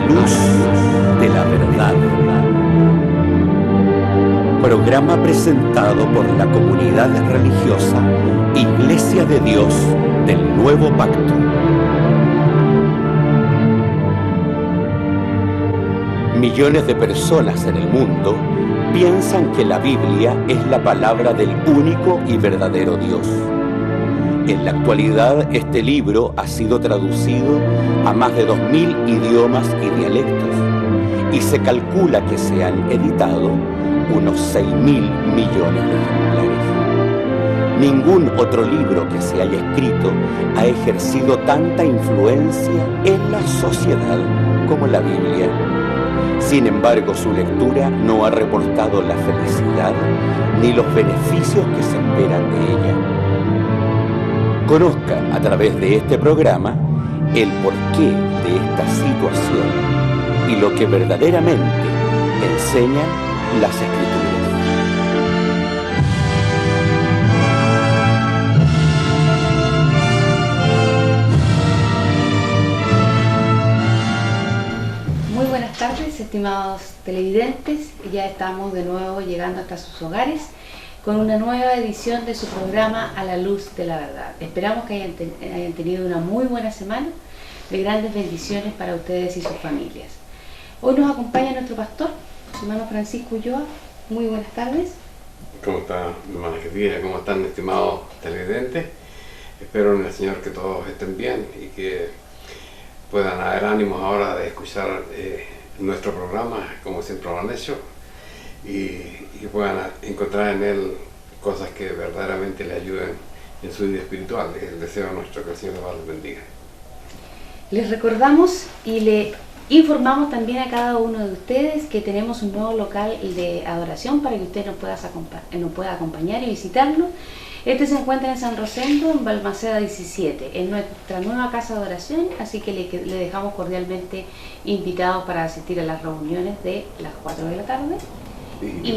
luz de la verdad. Programa presentado por la comunidad religiosa Iglesia de Dios del Nuevo Pacto. Millones de personas en el mundo piensan que la Biblia es la palabra del único y verdadero Dios. En la actualidad, este libro ha sido traducido a más de 2000 idiomas y dialectos, y se calcula que se han editado unos 6.000 millones de ejemplares. Ningún otro libro que se haya escrito ha ejercido tanta influencia en la sociedad como la Biblia. Sin embargo, su lectura no ha reportado la felicidad ni los beneficios que se esperan de ella. Conozca a través de este programa el porqué de esta situación y lo que verdaderamente enseñan las Escrituras. Muy buenas tardes, estimados televidentes. Ya estamos de nuevo llegando hasta sus hogares con una nueva edición de su programa A la Luz de la Verdad. Esperamos que hayan tenido una muy buena semana de grandes bendiciones para ustedes y sus familias. Hoy nos acompaña nuestro pastor, hermano Francisco Ulloa. Muy buenas tardes. ¿Cómo está, hermana querida? ¿Cómo están, estimados televidentes? Espero en el Señor que todos estén bien y que puedan haber ánimos ahora de escuchar nuestro programa, como siempre lo han hecho, y puedan encontrar en él cosas que verdaderamente le ayuden en su vida espiritual. Es el deseo nuestro, que el Señor les bendiga. Les recordamos y le informamos también a cada uno de ustedes que tenemos un nuevo local de adoración para que usted nos pueda acompañar y visitarlo. Este se encuentra en San Rosendo, en Balmaceda 17, en nuestra nueva casa de oración, así que le dejamos cordialmente invitados para asistir a las reuniones de las 4 de la tarde y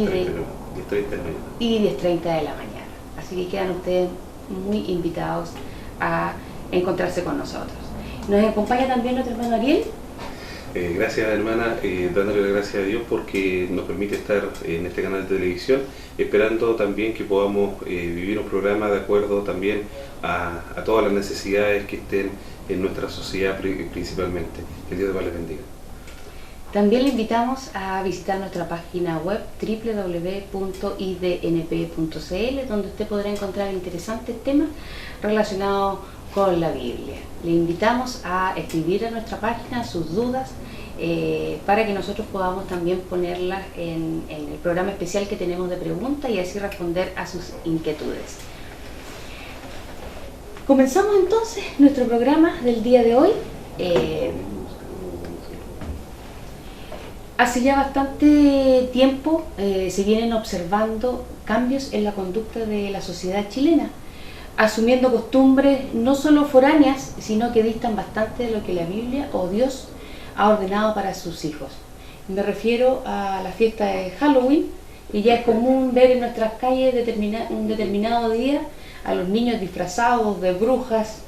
10:30 de la mañana. Así que quedan ustedes muy invitados a encontrarse con nosotros. Nos acompaña también nuestro hermano Ariel. Gracias, hermana, dándole las gracias a Dios porque nos permite estar en este canal de televisión, esperando también que podamos vivir un programa de acuerdo también a todas las necesidades que estén en nuestra sociedad principalmente. Que Dios les bendiga. También le invitamos a visitar nuestra página web www.idnp.cl, donde usted podrá encontrar interesantes temas relacionados con la Biblia. Le invitamos a escribir a nuestra página sus dudas para que nosotros podamos también ponerlas en el programa especial que tenemos de preguntas y así responder a sus inquietudes. Comenzamos entonces nuestro programa del día de hoy. Hace ya bastante tiempo se vienen observando cambios en la conducta de la sociedad chilena, asumiendo costumbres no solo foráneas, sino que distan bastante de lo que la Biblia o Dios ha ordenado para sus hijos. Me refiero a la fiesta de Halloween, y ya es común ver en nuestras calles un determinado día a los niños disfrazados de brujas,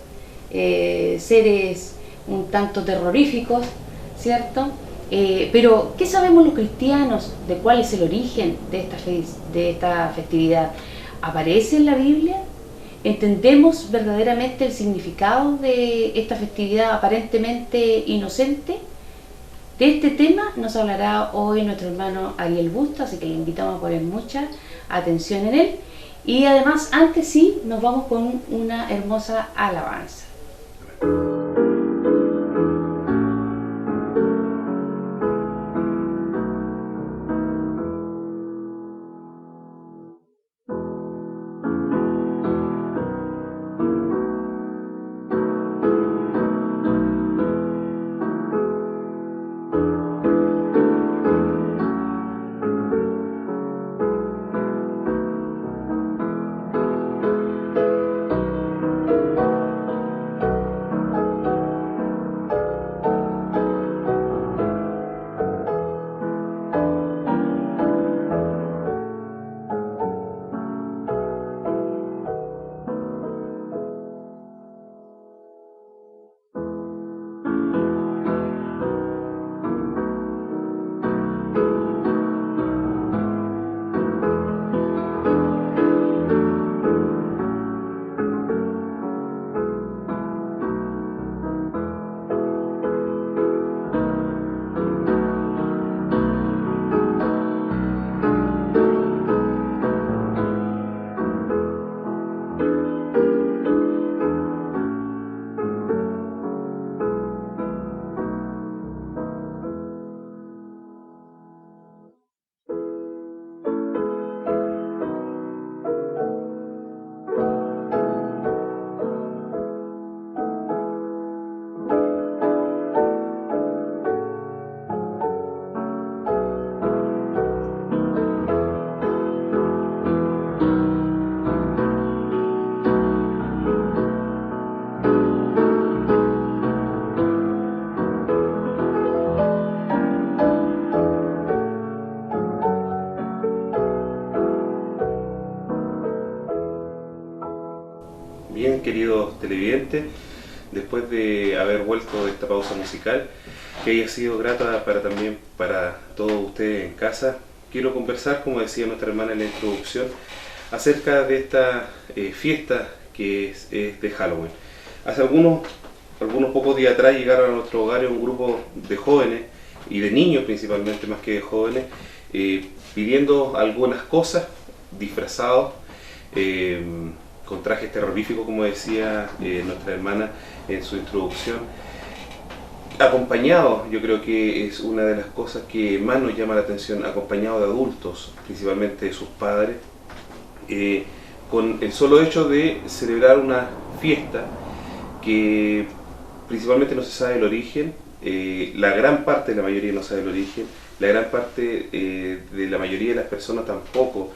seres un tanto terroríficos, ¿cierto? Pero, ¿qué sabemos los cristianos de cuál es el origen de esta festividad? ¿Aparece en la Biblia? ¿Entendemos verdaderamente el significado de esta festividad aparentemente inocente? De este tema nos hablará hoy nuestro hermano Ariel Busto, así que le invitamos a poner mucha atención en él. Y además, antes sí, nos vamos con una hermosa alabanza. queridos televidentes, después de haber vuelto de esta pausa musical, que haya sido grata también para todos ustedes en casa, quiero conversar, como decía nuestra hermana en la introducción, acerca de esta fiesta que es de Halloween. Hace algunos pocos días atrás llegaron a nuestro hogar un grupo de jóvenes, y de niños principalmente más que de jóvenes, pidiendo algunas cosas, disfrazados, con trajes terroríficos, como decía nuestra hermana en su introducción, acompañados, yo creo que es una de las cosas que más nos llama la atención, acompañados de adultos, principalmente de sus padres, con el solo hecho de celebrar una fiesta que principalmente no se sabe el origen. La gran parte de la mayoría no sabe el origen, la gran parte de la mayoría de las personas tampoco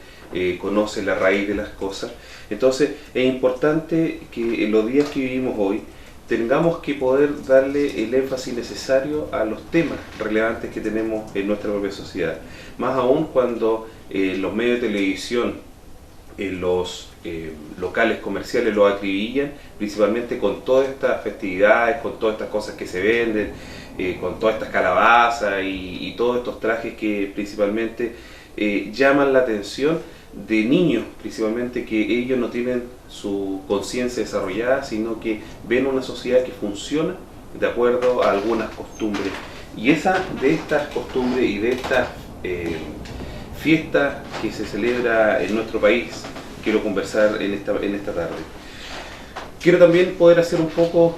conoce la raíz de las cosas. Entonces es importante que en los días que vivimos hoy tengamos que poder darle el énfasis necesario a los temas relevantes que tenemos en nuestra propia sociedad. Más aún cuando los medios de televisión, los locales comerciales lo acribillan, principalmente con todas estas festividades, con todas estas cosas que se venden, con todas estas calabazas y todos estos trajes que principalmente llaman la atención de niños, principalmente, que ellos no tienen su conciencia desarrollada, sino que ven una sociedad que funciona de acuerdo a algunas costumbres. Y de estas costumbres y de estas fiesta que se celebra en nuestro país, quiero conversar en esta tarde. Quiero también poder hacer un poco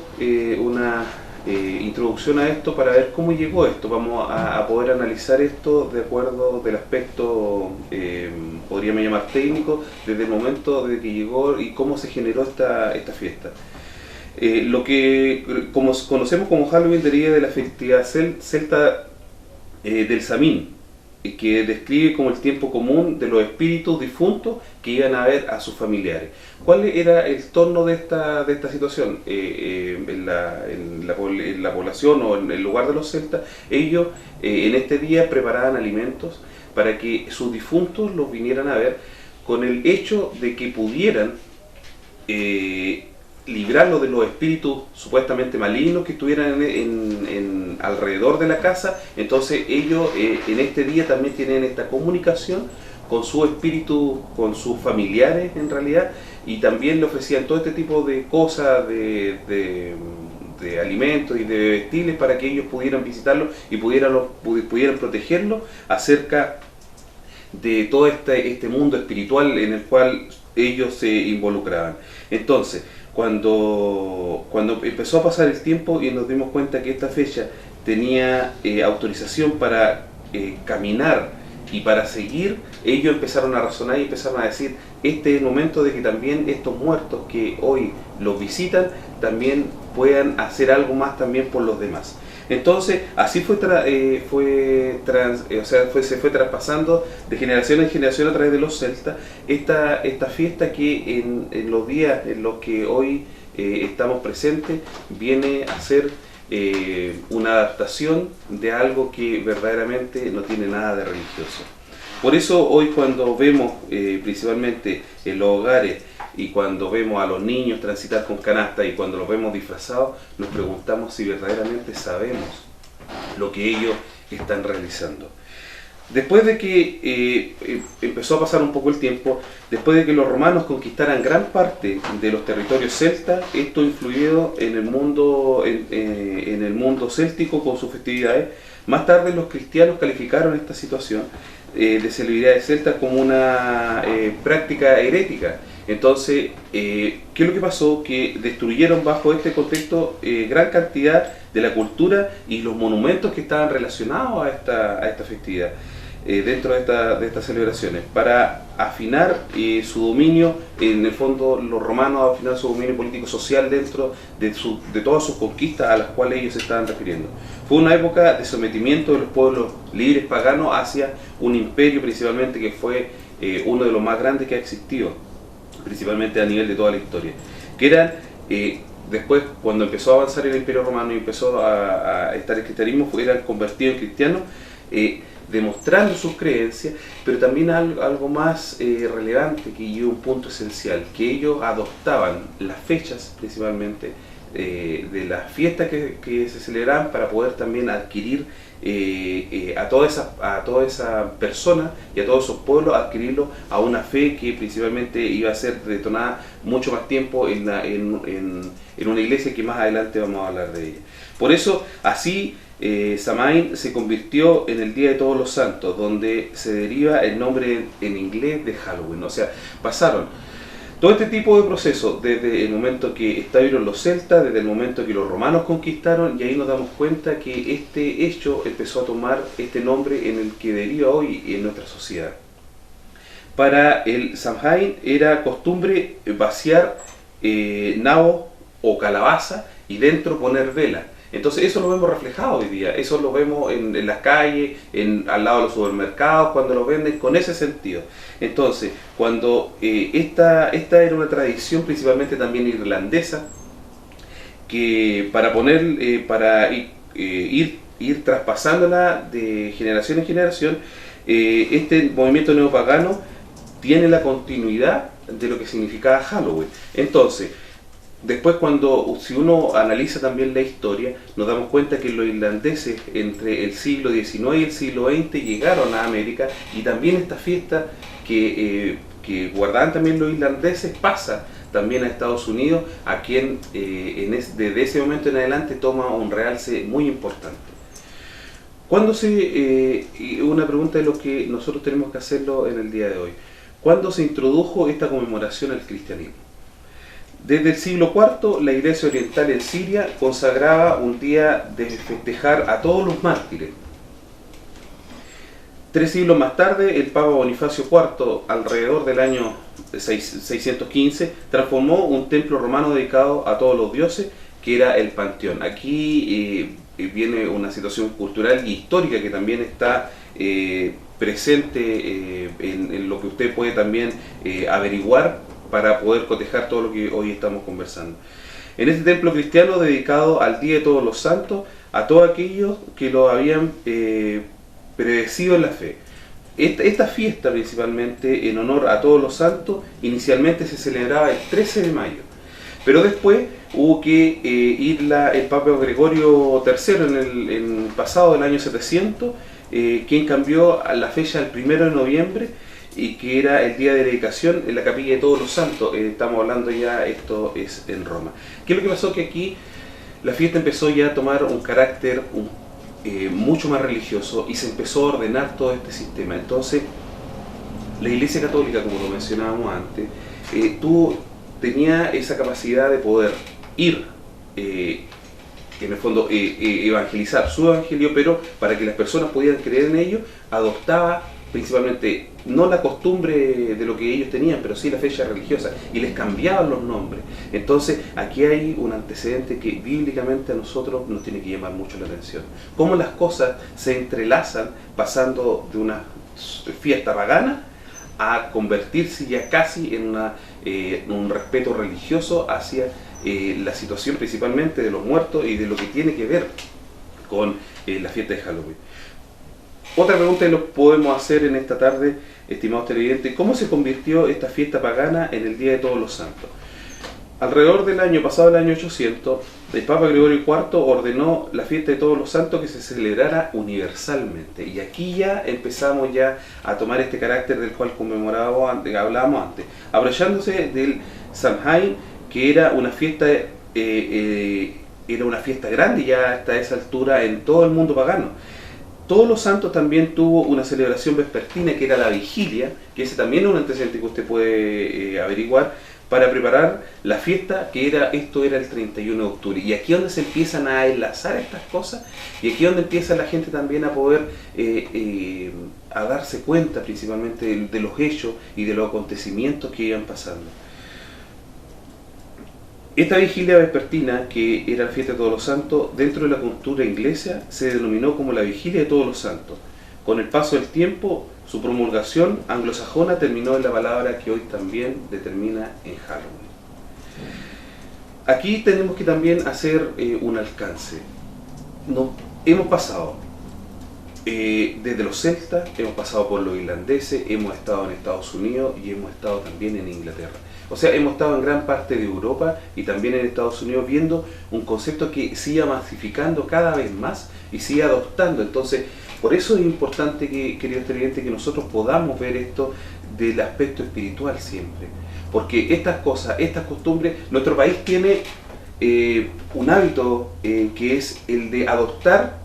una introducción a esto para ver cómo llegó esto. Vamos a poder analizar esto de acuerdo del aspecto, podríamos llamar técnico, desde el momento de que llegó y cómo se generó esta fiesta. Lo que conocemos como Halloween deriva de la festividad celta del Samín, que describe como el tiempo común de los espíritus difuntos que iban a ver a sus familiares. ¿Cuál era el torno de esta situación? En la población o en el lugar de los celtas, ellos en este día preparaban alimentos para que sus difuntos los vinieran a ver, con el hecho de que pudieran librarlo de los espíritus supuestamente malignos que estuvieran alrededor de la casa. Entonces ellos en este día también tienen esta comunicación con su espíritu, con sus familiares en realidad, y también le ofrecían todo este tipo de cosas, de alimentos y de vestibles para que ellos pudieran visitarlos y pudieran protegerlos acerca de todo este mundo espiritual en el cual ellos se involucraban. Entonces, cuando empezó a pasar el tiempo y nos dimos cuenta que esta fecha tenía autorización para caminar y para seguir, ellos empezaron a razonar y empezaron a decir: este es el momento de que también estos muertos que hoy los visitan también puedan hacer algo más también por los demás. Entonces así se fue traspasando de generación en generación a través de los celtas esta fiesta que en los días en los que hoy estamos presentes viene a ser una adaptación de algo que verdaderamente no tiene nada de religioso. Por eso hoy, cuando vemos principalmente en los hogares y cuando vemos a los niños transitar con canasta y cuando los vemos disfrazados, nos preguntamos si verdaderamente sabemos lo que ellos están realizando. Después de que empezó a pasar un poco el tiempo, después de que los romanos conquistaran gran parte de los territorios celtas, esto influyó en el mundo céltico con sus festividades. Más tarde los cristianos calificaron esta situación de celebridades celtas como una práctica herética. Entonces, ¿qué es lo que pasó? Que destruyeron bajo este contexto gran cantidad de la cultura y los monumentos que estaban relacionados a esta festividad dentro de estas celebraciones, para afinar su dominio. En el fondo, los romanos afinaron su dominio político-social dentro de todas sus conquistas a las cuales ellos se estaban refiriendo. Fue una época de sometimiento de los pueblos libres paganos hacia un imperio, principalmente, que fue uno de los más grandes que ha existido, principalmente a nivel de toda la historia, que eran, después, cuando empezó a avanzar el Imperio Romano y empezó a estar el cristianismo, eran convertidos en cristianos, demostrando sus creencias, pero también algo más relevante y un punto esencial, que ellos adoptaban las fechas principalmente de las fiestas que se celebraban para poder también adquirir a toda esa persona y a todos esos pueblos, adquirirlo a una fe que principalmente iba a ser detonada mucho más tiempo en una iglesia que más adelante vamos a hablar de ella. Por eso, así Samhain se convirtió en el Día de Todos los Santos, donde se deriva el nombre en inglés de Halloween. O sea, pasaron todo este tipo de procesos desde el momento que establecieron los celtas, desde el momento que los romanos conquistaron, y ahí nos damos cuenta que este hecho empezó a tomar este nombre en el que deriva hoy en nuestra sociedad. Para el Samhain era costumbre vaciar nabos o calabaza y dentro poner vela. Entonces eso lo vemos reflejado hoy día, eso lo vemos en las calles, al lado de los supermercados, cuando lo venden con ese sentido. Entonces, cuando esta era una tradición principalmente también irlandesa, que para ir traspasándola de generación en generación, este movimiento neopagano tiene la continuidad de lo que significaba Halloween. Entonces, después si uno analiza también la historia, nos damos cuenta que los irlandeses entre el siglo XIX y el siglo XX llegaron a América, y también esta fiesta que guardaban también los irlandeses pasa también a Estados Unidos, a quien desde ese momento en adelante toma un realce muy importante. Una pregunta de lo que nosotros tenemos que hacerlo en el día de hoy. ¿Cuándo se introdujo esta conmemoración al cristianismo? Desde el siglo IV, la Iglesia Oriental en Siria consagraba un día de festejar a todos los mártires. 3 siglos más tarde, el Papa Bonifacio IV, alrededor del año 615, transformó un templo romano dedicado a todos los dioses, que era el Panteón. Aquí viene una situación cultural y histórica que también está presente en lo que usted puede también averiguar para poder cotejar todo lo que hoy estamos conversando. En este templo cristiano dedicado al Día de Todos los Santos, a todos aquellos que lo habían predecido en la fe. Esta fiesta, principalmente en honor a Todos los Santos, inicialmente se celebraba el 13 de mayo, pero después hubo que el Papa Gregorio III en el pasado del año 700, quien cambió la fecha al 1 de noviembre, y que era el día de dedicación en la capilla de Todos los Santos. Estamos hablando ya, esto es en Roma. ¿Qué es lo que pasó? Que aquí la fiesta empezó ya a tomar un carácter mucho más religioso, y se empezó a ordenar todo este sistema. Entonces, la Iglesia Católica, como lo mencionábamos antes, tenía esa capacidad de poder ir, en el fondo, evangelizar su evangelio, pero para que las personas pudieran creer en ello, adoptaba principalmente no la costumbre de lo que ellos tenían, pero sí la fecha religiosa, y les cambiaban los nombres. Entonces aquí hay un antecedente que bíblicamente a nosotros nos tiene que llamar mucho la atención: cómo las cosas se entrelazan, pasando de una fiesta pagana a convertirse ya casi en un respeto religioso hacia la situación principalmente de los muertos y de lo que tiene que ver con la fiesta de Halloween. Otra pregunta que nos podemos hacer en esta tarde, estimados televidentes: ¿cómo se convirtió esta fiesta pagana en el Día de Todos los Santos? Alrededor del año pasado, el año 800, el Papa Gregorio IV ordenó la fiesta de Todos los Santos que se celebrara universalmente. Y aquí ya empezamos ya a tomar este carácter del cual hablábamos antes, aprovechándose del Samhain, que era una fiesta grande ya hasta esa altura en todo el mundo pagano. Todos los Santos también tuvo una celebración vespertina, que era la vigilia, que ese también es un antecedente que usted puede averiguar, para preparar la fiesta, esto era el 31 de octubre. Y aquí es donde se empiezan a enlazar estas cosas, y aquí es donde empieza la gente también a poder a darse cuenta principalmente de los hechos y de los acontecimientos que iban pasando. Esta vigilia vespertina, que era la fiesta de Todos los Santos, dentro de la cultura inglesa se denominó como la vigilia de Todos los Santos. Con el paso del tiempo, su promulgación anglosajona terminó en la palabra que hoy también determina en Halloween. Aquí tenemos que también hacer un alcance. Hemos pasado Desde los celtas, hemos pasado por los irlandeses, hemos estado en Estados Unidos y hemos estado también en Inglaterra. O sea, hemos estado en gran parte de Europa y también en Estados Unidos viendo un concepto que siga masificando cada vez más y siga adoptando. Entonces, por eso es importante, queridos televidentes, que nosotros podamos ver esto del aspecto espiritual siempre. Porque estas cosas, estas costumbres, nuestro país tiene un hábito que es el de adoptar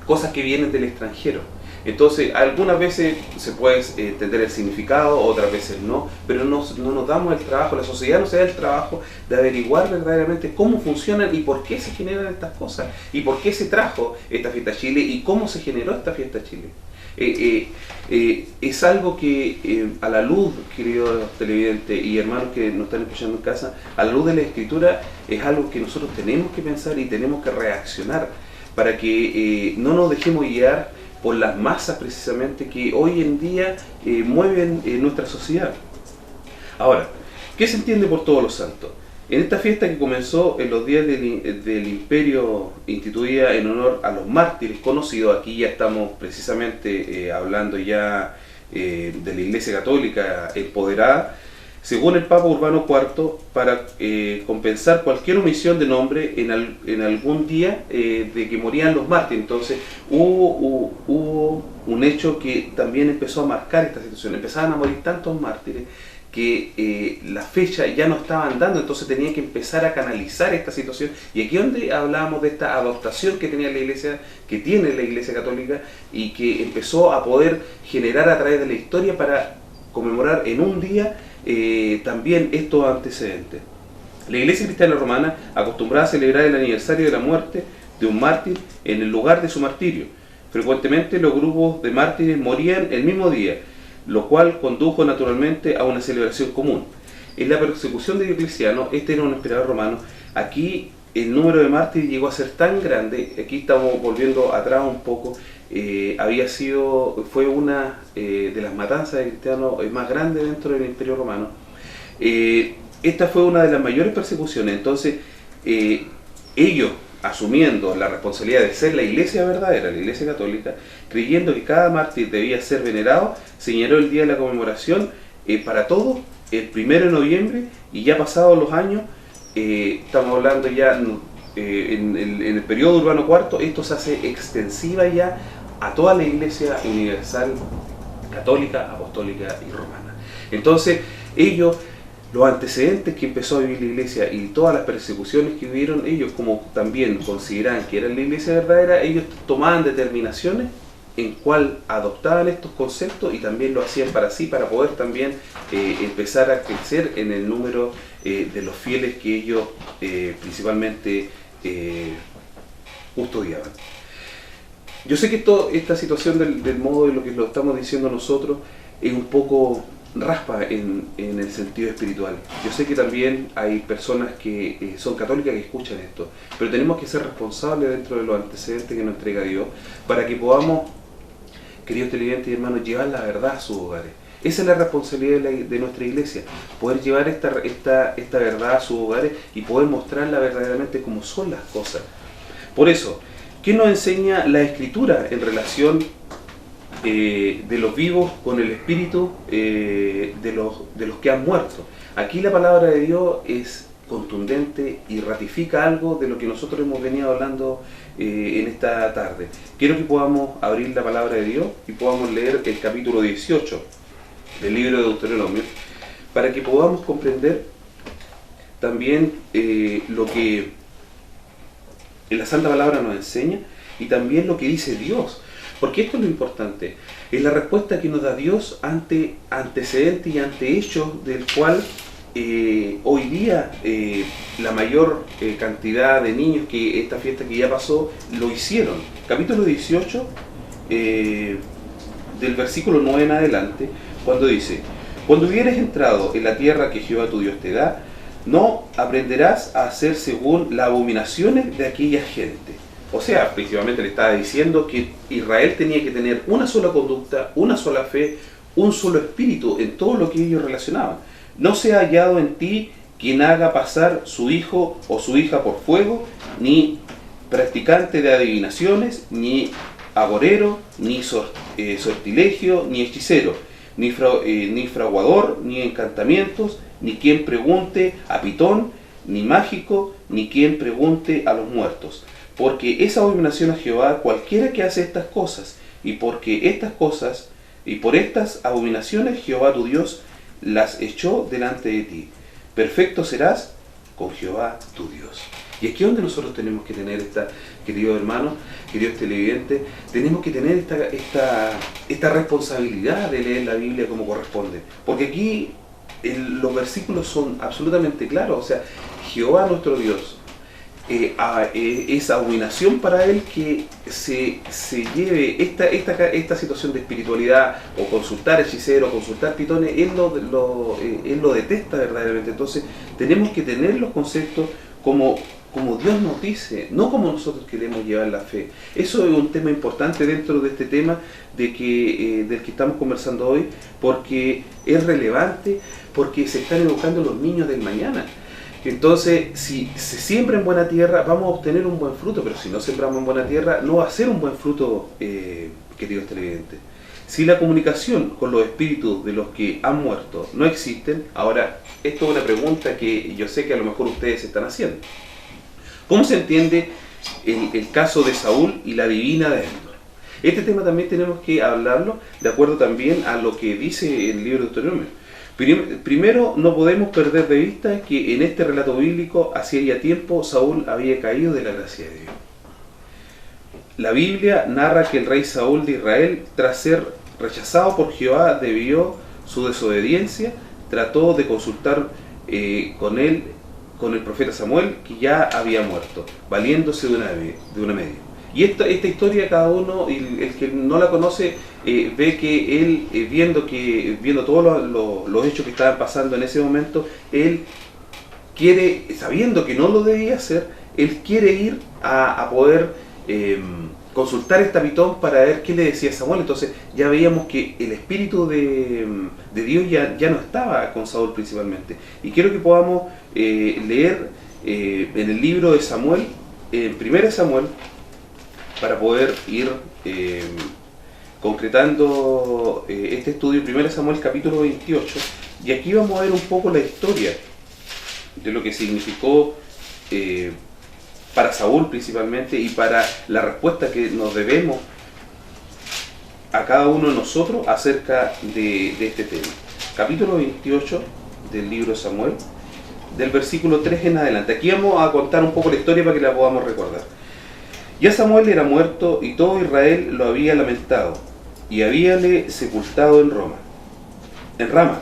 cosas que vienen del extranjero. Entonces, algunas veces se puede entender el significado, otras veces no, pero no nos damos el trabajo, la sociedad no se da el trabajo de averiguar verdaderamente cómo funcionan y por qué se generan estas cosas, y por qué se trajo esta fiesta a Chile y cómo se generó esta fiesta a Chile. Es algo que a la luz, queridos televidentes y hermanos que nos están escuchando en casa, a la luz de la Escritura, es algo que nosotros tenemos que pensar y tenemos que reaccionar para que no nos dejemos guiar por las masas precisamente que hoy en día mueven nuestra sociedad. Ahora, ¿qué se entiende por todos los santos? En esta fiesta que comenzó en los días del Imperio, instituida en honor a los mártires conocidos, aquí ya estamos precisamente hablando ya de la Iglesia Católica empoderada, según el Papa Urbano IV, para compensar cualquier omisión de nombre en algún día de que morían los mártires. Entonces hubo un hecho que también empezó a marcar esta situación. Empezaban a morir tantos mártires que la fecha ya no estaban dando, entonces tenía que empezar a canalizar esta situación. Y aquí es donde hablábamos de esta adoptación que tenía la Iglesia, que tiene la Iglesia Católica, y que empezó a poder generar a través de la historia para conmemorar en un día también estos antecedentes. La Iglesia Cristiana Romana acostumbraba a celebrar el aniversario de la muerte de un mártir en el lugar de su martirio. Frecuentemente los grupos de mártires morían el mismo día, lo cual condujo naturalmente a una celebración común. En la persecución de Diocleciano, este era un emperador romano, aquí el número de mártires llegó a ser tan grande, aquí estamos volviendo atrás un poco, fue una de las matanzas de cristianos más grandes dentro del Imperio Romano. Esta fue una de las mayores persecuciones. Entonces ellos, asumiendo la responsabilidad de ser la Iglesia verdadera, la Iglesia Católica, creyendo que cada mártir debía ser venerado, señaló el día de la conmemoración para todos, el 1 de noviembre, y ya pasados los años, estamos hablando ya en el periodo Urbano IV, esto se hace extensiva ya a toda la Iglesia universal, católica, apostólica y romana. Entonces ellos, los antecedentes que empezó a vivir la Iglesia y todas las persecuciones que vivieron, ellos como también consideraban que era la Iglesia verdadera, ellos tomaban determinaciones en cual adoptaban estos conceptos y también lo hacían para sí, para poder también empezar a crecer en el número de los fieles que ellos principalmente custodiaban. Yo sé que esta situación del modo de lo que lo estamos diciendo nosotros es un poco raspa en el sentido espiritual. Yo sé que también hay personas que son católicas que escuchan esto, pero tenemos que ser responsables dentro de los antecedentes que nos entrega Dios para que podamos, queridos televidentes y hermanos, llevar la verdad a sus hogares. Esa es la responsabilidad de nuestra Iglesia, poder llevar esta verdad a sus hogares y poder mostrarla verdaderamente como son las cosas. Por eso, ¿qué nos enseña la Escritura en relación de los vivos con el espíritu de los que han muerto? Aquí la palabra de Dios es contundente y ratifica algo de lo que nosotros hemos venido hablando en esta tarde. Quiero que podamos abrir la palabra de Dios y podamos leer el capítulo 18 del libro de Deuteronomio para que podamos comprender también lo que la Santa Palabra nos enseña y también lo que dice Dios. Porque esto es lo importante, es la respuesta que nos da Dios ante antecedentes y ante hechos del cual hoy día la mayor cantidad de niños que esta fiesta que ya pasó lo hicieron. Capítulo 18 del versículo 9 en adelante, cuando dice: cuando hubieres entrado en la tierra que Jehová tu Dios te da, no aprenderás a hacer según las abominaciones de aquella gente. O sea, principalmente le estaba diciendo que Israel tenía que tener una sola conducta, una sola fe, un solo espíritu en todo lo que ellos relacionaban. No sea hallado en ti quien haga pasar su hijo o su hija por fuego, ni practicante de adivinaciones, ni agorero, ni sortilegio, ni hechicero, ni fraguador, ni encantamientos, ni quien pregunte a pitón, ni mágico, ni quien pregunte a los muertos. Porque es abominación a Jehová cualquiera que hace estas cosas, y por estas abominaciones Jehová tu Dios las echó delante de ti. Perfecto serás con Jehová tu Dios. Y aquí es donde nosotros tenemos que tener queridos hermanos, queridos televidentes, tenemos que tener esta responsabilidad de leer la Biblia como corresponde. Porque aquí los versículos son absolutamente claros. O sea, Jehová nuestro Dios, es abominación para él que se lleve esta situación de espiritualidad, o consultar hechiceros, consultar pitones. Él lo detesta verdaderamente. Entonces tenemos que tener los conceptos como Dios nos dice, no como nosotros queremos llevar la fe. Eso es un tema importante dentro de este tema del que estamos conversando hoy, porque es relevante, porque se están educando los niños del mañana. Entonces, si se siembra en buena tierra, vamos a obtener un buen fruto, pero si no sembramos en buena tierra, no va a ser un buen fruto, queridos televidentes. Si la comunicación con los espíritus de los que han muerto no existen, ahora, esto es una pregunta que yo sé que a lo mejor ustedes están haciendo. ¿Cómo se entiende el caso de Saúl y la divina de Endor? Este tema también tenemos que hablarlo de acuerdo también a lo que dice el libro de Deuteronomio. Primero, no podemos perder de vista que en este relato bíblico, hacía ya tiempo, Saúl había caído de la gracia de Dios. La Biblia narra que el rey Saúl de Israel, tras ser rechazado por Jehová debido a su desobediencia, trató de consultar con el profeta Samuel, que ya había muerto, valiéndose de una media. Y esta historia, cada uno, el que no la conoce, ve que él, viendo todos los hechos que estaban pasando en ese momento, él quiere, sabiendo que no lo debía hacer, él quiere ir a poder consultar este pitón para ver qué le decía Samuel. Entonces ya veíamos que el espíritu de Dios ya no estaba con Saúl principalmente. Y quiero que podamos leer en el libro de Samuel, en 1 Samuel, para poder ir concretando este estudio. 1 Samuel capítulo 28, y aquí vamos a ver un poco la historia de lo que significó para Saúl principalmente, y para la respuesta que nos debemos a cada uno de nosotros acerca de este tema. Capítulo 28 del libro de Samuel, del versículo 3 en adelante. Aquí vamos a contar un poco la historia para que la podamos recordar. Ya Samuel era muerto, y todo Israel lo había lamentado, y habíale sepultado en Rama,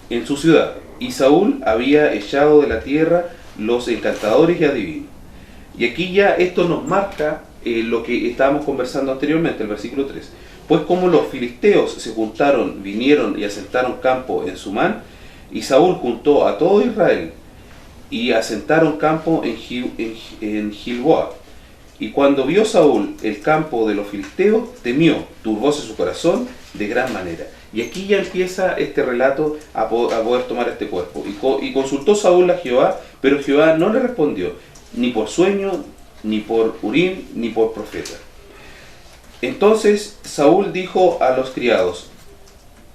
en su ciudad. Y Saúl había echado de la tierra los encantadores y adivinos. Y aquí ya esto nos marca lo que estábamos conversando anteriormente, el versículo 3. Pues como los filisteos se juntaron, vinieron y asentaron campo en Sumán, y Saúl juntó a todo Israel, y asentaron campo en Gilboa. Y cuando vio Saúl el campo de los filisteos, temió, turbóse su corazón de gran manera. Y aquí ya empieza este relato a poder tomar este cuerpo. Y consultó Saúl a Jehová, pero Jehová no le respondió, ni por sueño, ni por Urim, ni por profeta. Entonces Saúl dijo a los criados: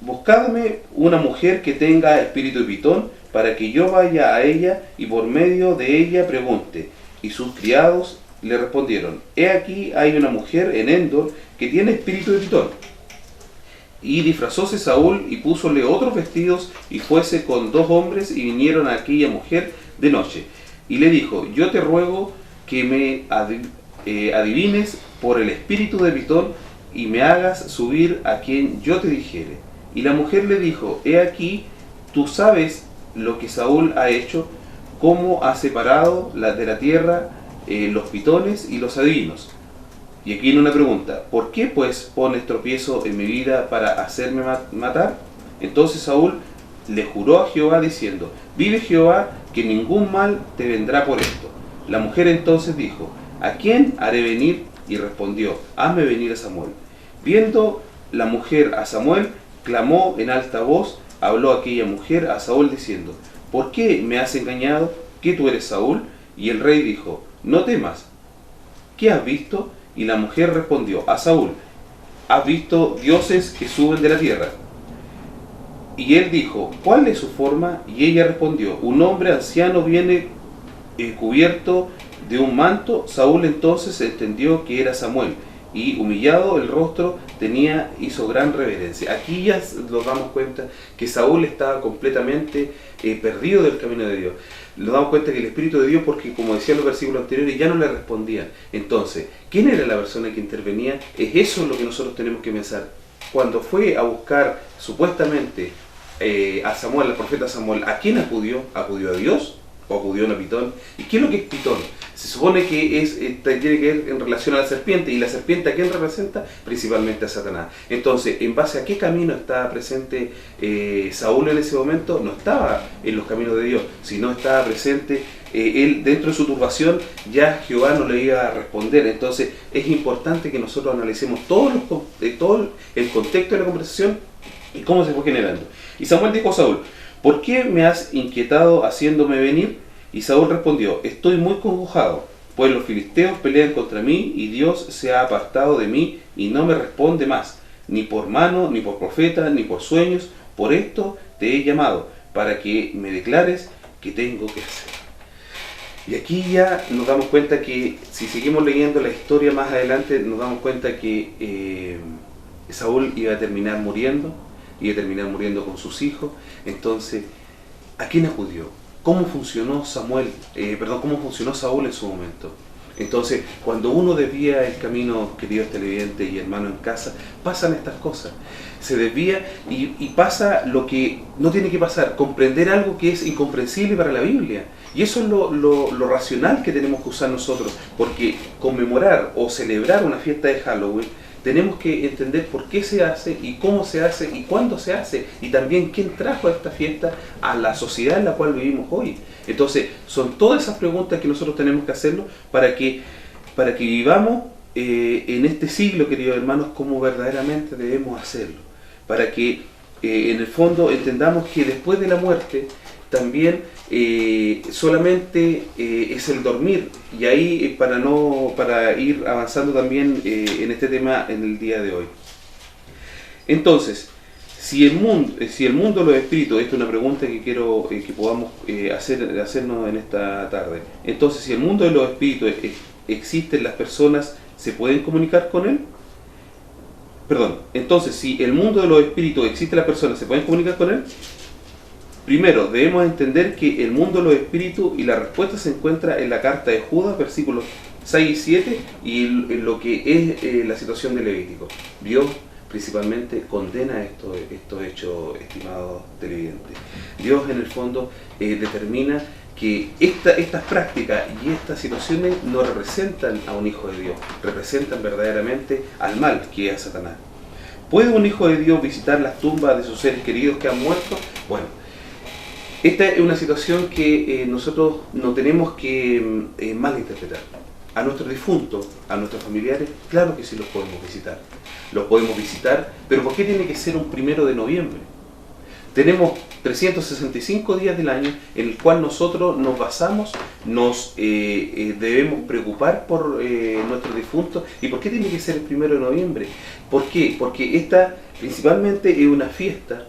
buscadme una mujer que tenga espíritu de pitón, para que yo vaya a ella y por medio de ella pregunte. Y sus criados le respondieron: he aquí hay una mujer en Endor que tiene espíritu de pitón. Y disfrazóse Saúl y púsole otros vestidos, y fuese con 2 hombres, y vinieron a aquella mujer de noche. Y le dijo: yo te ruego que me adivines por el espíritu de pitón, y me hagas subir a quien yo te dijere. Y la mujer le dijo: he aquí, tú sabes lo que Saúl ha hecho, cómo ha separado de la tierra los pitones y los adivinos. Y aquí viene una pregunta: ¿por qué pues pones tropiezo en mi vida para hacerme matar? Entonces Saúl le juró a Jehová diciendo: vive Jehová, que ningún mal te vendrá por esto. La mujer entonces dijo: ¿a quién haré venir? Y respondió: hazme venir a Samuel. Viendo la mujer a Samuel, clamó en alta voz, habló aquella mujer a Saúl diciendo: ¿por qué me has engañado? ¿Que tú eres Saúl? Y el rey dijo: no temas. ¿Qué has visto? Y la mujer respondió a Saúl: ¿has visto dioses que suben de la tierra? Y él dijo: ¿cuál es su forma? Y ella respondió: un hombre anciano viene cubierto de un manto. Saúl entonces entendió que era Samuel, y humillado el rostro hizo gran reverencia. Aquí ya nos damos cuenta que Saúl estaba completamente perdido del camino de Dios. Nos damos cuenta que el Espíritu de Dios, porque como decía en los versículos anteriores, ya no le respondía. Entonces, ¿quién era la persona que intervenía? Es eso lo que nosotros tenemos que pensar. Cuando fue a buscar supuestamente a Samuel, al profeta Samuel, ¿a quién acudió? ¿Acudió a Dios o acudió a Pitón? ¿Y qué es lo que es Pitón? Se supone que tiene que ver en relación a la serpiente. ¿Y la serpiente a quién representa? Principalmente a Satanás. Entonces, ¿en base a qué camino estaba presente Saúl en ese momento? No estaba en los caminos de Dios, sino estaba presente él dentro de su turbación. Ya Jehová no le iba a responder. Entonces, es importante que nosotros analicemos todo el contexto de la conversación y cómo se fue generando. Y Samuel dijo a Saúl: ¿por qué me has inquietado haciéndome venir? Y Saúl respondió: estoy muy congojado, pues los filisteos pelean contra mí, y Dios se ha apartado de mí y no me responde más, ni por mano, ni por profeta, ni por sueños. Por esto te he llamado, para que me declares qué tengo que hacer. Y aquí ya nos damos cuenta que, si seguimos leyendo la historia más adelante, nos damos cuenta que Saúl iba a terminar muriendo con sus hijos. Entonces, ¿a quién acudió? ¿Cómo funcionó cómo funcionó Saúl en su momento? Entonces, cuando uno desvía el camino, queridos televidentes y hermanos en casa, pasan estas cosas. Se desvía y pasa lo que no tiene que pasar, comprender algo que es incomprensible para la Biblia. Y eso es lo racional que tenemos que usar nosotros, porque conmemorar o celebrar una fiesta de Halloween, tenemos que entender por qué se hace y cómo se hace y cuándo se hace, y también quién trajo esta fiesta a la sociedad en la cual vivimos hoy. Entonces, son todas esas preguntas que nosotros tenemos que hacerlo para que vivamos en este siglo, queridos hermanos, como verdaderamente debemos hacerlo. Para que en el fondo entendamos que después de la muerte también solamente es el dormir. Y ahí para ir avanzando también en este tema en el día de hoy. Entonces, si el mundo de los espíritus, esta es una pregunta que quiero que podamos hacernos en esta tarde. Entonces, si el mundo de los espíritus existen, las personas se pueden comunicar con él. Entonces, si el mundo de los espíritus existe, las personas se pueden comunicar con él. Primero, debemos entender que el mundo de los espíritus, y la respuesta se encuentra en la carta de Judas, versículos 6 y 7, y en lo que es la situación de Levítico. Dios principalmente condena estos hechos, estimados televidentes. Dios en el fondo determina que estas prácticas y estas situaciones no representan a un hijo de Dios, representan verdaderamente al mal, que es Satanás. ¿Puede un hijo de Dios visitar las tumbas de sus seres queridos que han muerto? Bueno, esta es una situación que nosotros no tenemos que malinterpretar. A nuestros difuntos, a nuestros familiares, claro que sí los podemos visitar. Los podemos visitar, pero ¿por qué tiene que ser un 1 de noviembre? Tenemos 365 días del año en el cual nosotros nos basamos, debemos preocupar por nuestros difuntos. ¿Y por qué tiene que ser el 1 de noviembre? ¿Por qué? Porque esta principalmente es una fiesta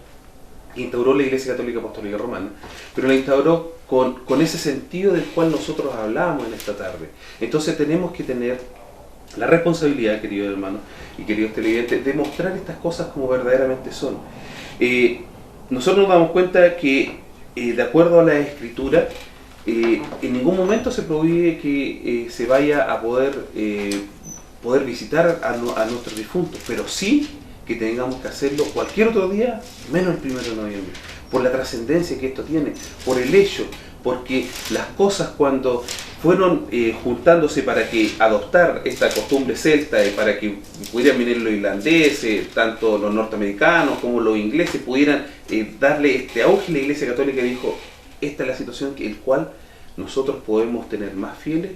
que instauró la Iglesia Católica Apostólica Romana, pero la instauró con ese sentido del cual nosotros hablábamos en esta tarde. Entonces tenemos que tener la responsabilidad, queridos hermanos y queridos televidentes, de mostrar estas cosas como verdaderamente son. Nosotros nos damos cuenta que, de acuerdo a la Escritura, en ningún momento se prohíbe que se vaya a poder visitar a nuestros difuntos, pero sí que tengamos que hacerlo cualquier otro día, menos el 1 de noviembre, por la trascendencia que esto tiene, por el hecho, porque las cosas cuando fueron juntándose para que adoptar esta costumbre celta, para que pudieran venir los irlandeses, tanto los norteamericanos como los ingleses, pudieran darle este auge, la Iglesia Católica dijo: esta es la situación en la cual nosotros podemos tener más fieles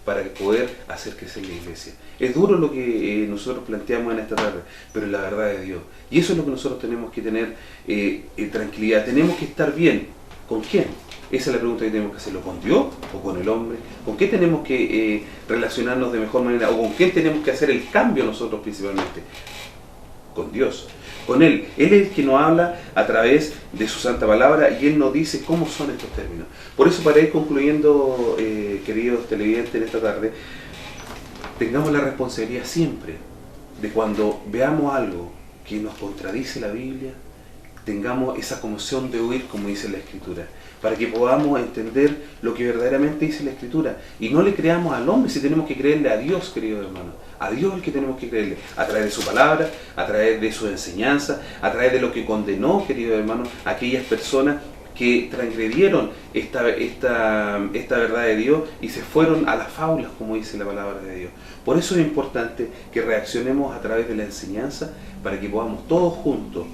para poder hacer crecer la iglesia. Es duro lo que nosotros planteamos en esta tarde, pero es la verdad de Dios. Y eso es lo que nosotros tenemos que tener tranquilidad. Tenemos que estar bien ¿Con quién? Esa es la pregunta que tenemos que hacerlo, ¿con Dios o con el hombre? ¿Con qué tenemos que relacionarnos de mejor manera? ¿O con quién tenemos que hacer el cambio nosotros principalmente? Con Dios, con Él. Él es el que nos habla a través de su santa palabra y Él nos dice cómo son estos términos. Por eso, para ir concluyendo, queridos televidentes, en esta tarde, tengamos la responsabilidad siempre de cuando veamos algo que nos contradice la Biblia, tengamos esa conmoción de huir, como dice la Escritura, para que podamos entender lo que verdaderamente dice la Escritura y no le creamos al hombre, si tenemos que creerle a Dios, queridos hermanos. A Dios es el que tenemos que creerle, a través de su palabra, a través de su enseñanza, a través de lo que condenó, queridos hermanos, a aquellas personas que transgredieron esta verdad de Dios y se fueron a las fábulas, como dice la palabra de Dios. Por eso es importante que reaccionemos a través de la enseñanza para que podamos todos juntos,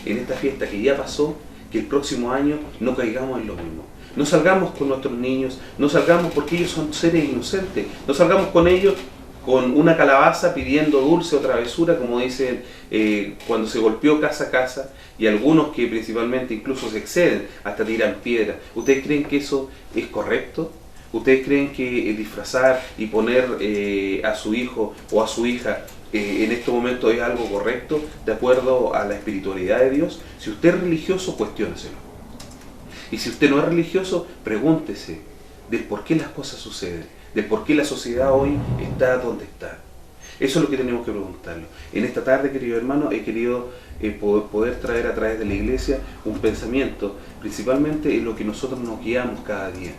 en esta fiesta que ya pasó, que el próximo año no caigamos en lo mismo. No salgamos con nuestros niños, no salgamos porque ellos son seres inocentes, no salgamos con ellos con una calabaza pidiendo dulce o travesura, como dicen cuando se golpeó casa a casa, y algunos que principalmente incluso se exceden, hasta tiran piedras. ¿Ustedes creen que eso es correcto? ¿Ustedes creen que disfrazar y poner a su hijo o a su hija en este momento es algo correcto, de acuerdo a la espiritualidad de Dios? Si usted es religioso, cuestióneselo. Y si usted no es religioso, pregúntese del por qué las cosas suceden, de por qué la sociedad hoy está donde está. Eso es lo que tenemos que preguntarlo. En esta tarde, queridos hermanos, he querido poder traer a través de la iglesia un pensamiento, principalmente en lo que nosotros nos guiamos cada día,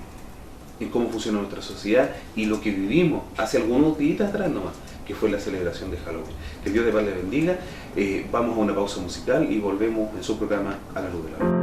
en cómo funciona nuestra sociedad y lo que vivimos hace algunos días atrás nomás, que fue la celebración de Halloween. Que Dios de paz le bendiga. Vamos a una pausa musical y volvemos en su programa A la Luz de la Vida.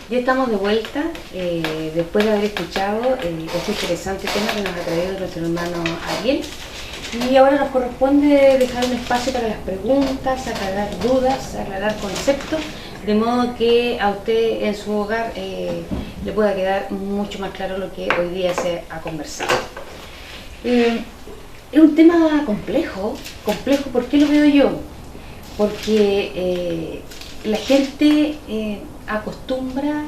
Ya estamos de vuelta, después de haber escuchado este interesante tema que nos ha traído nuestro hermano Ariel. Y ahora nos corresponde dejar un espacio para las preguntas, aclarar dudas, aclarar conceptos, de modo que a usted en su hogar le pueda quedar mucho más claro lo que hoy día se ha conversado. Es un tema complejo, ¿por qué lo veo yo? Porque la gente acostumbra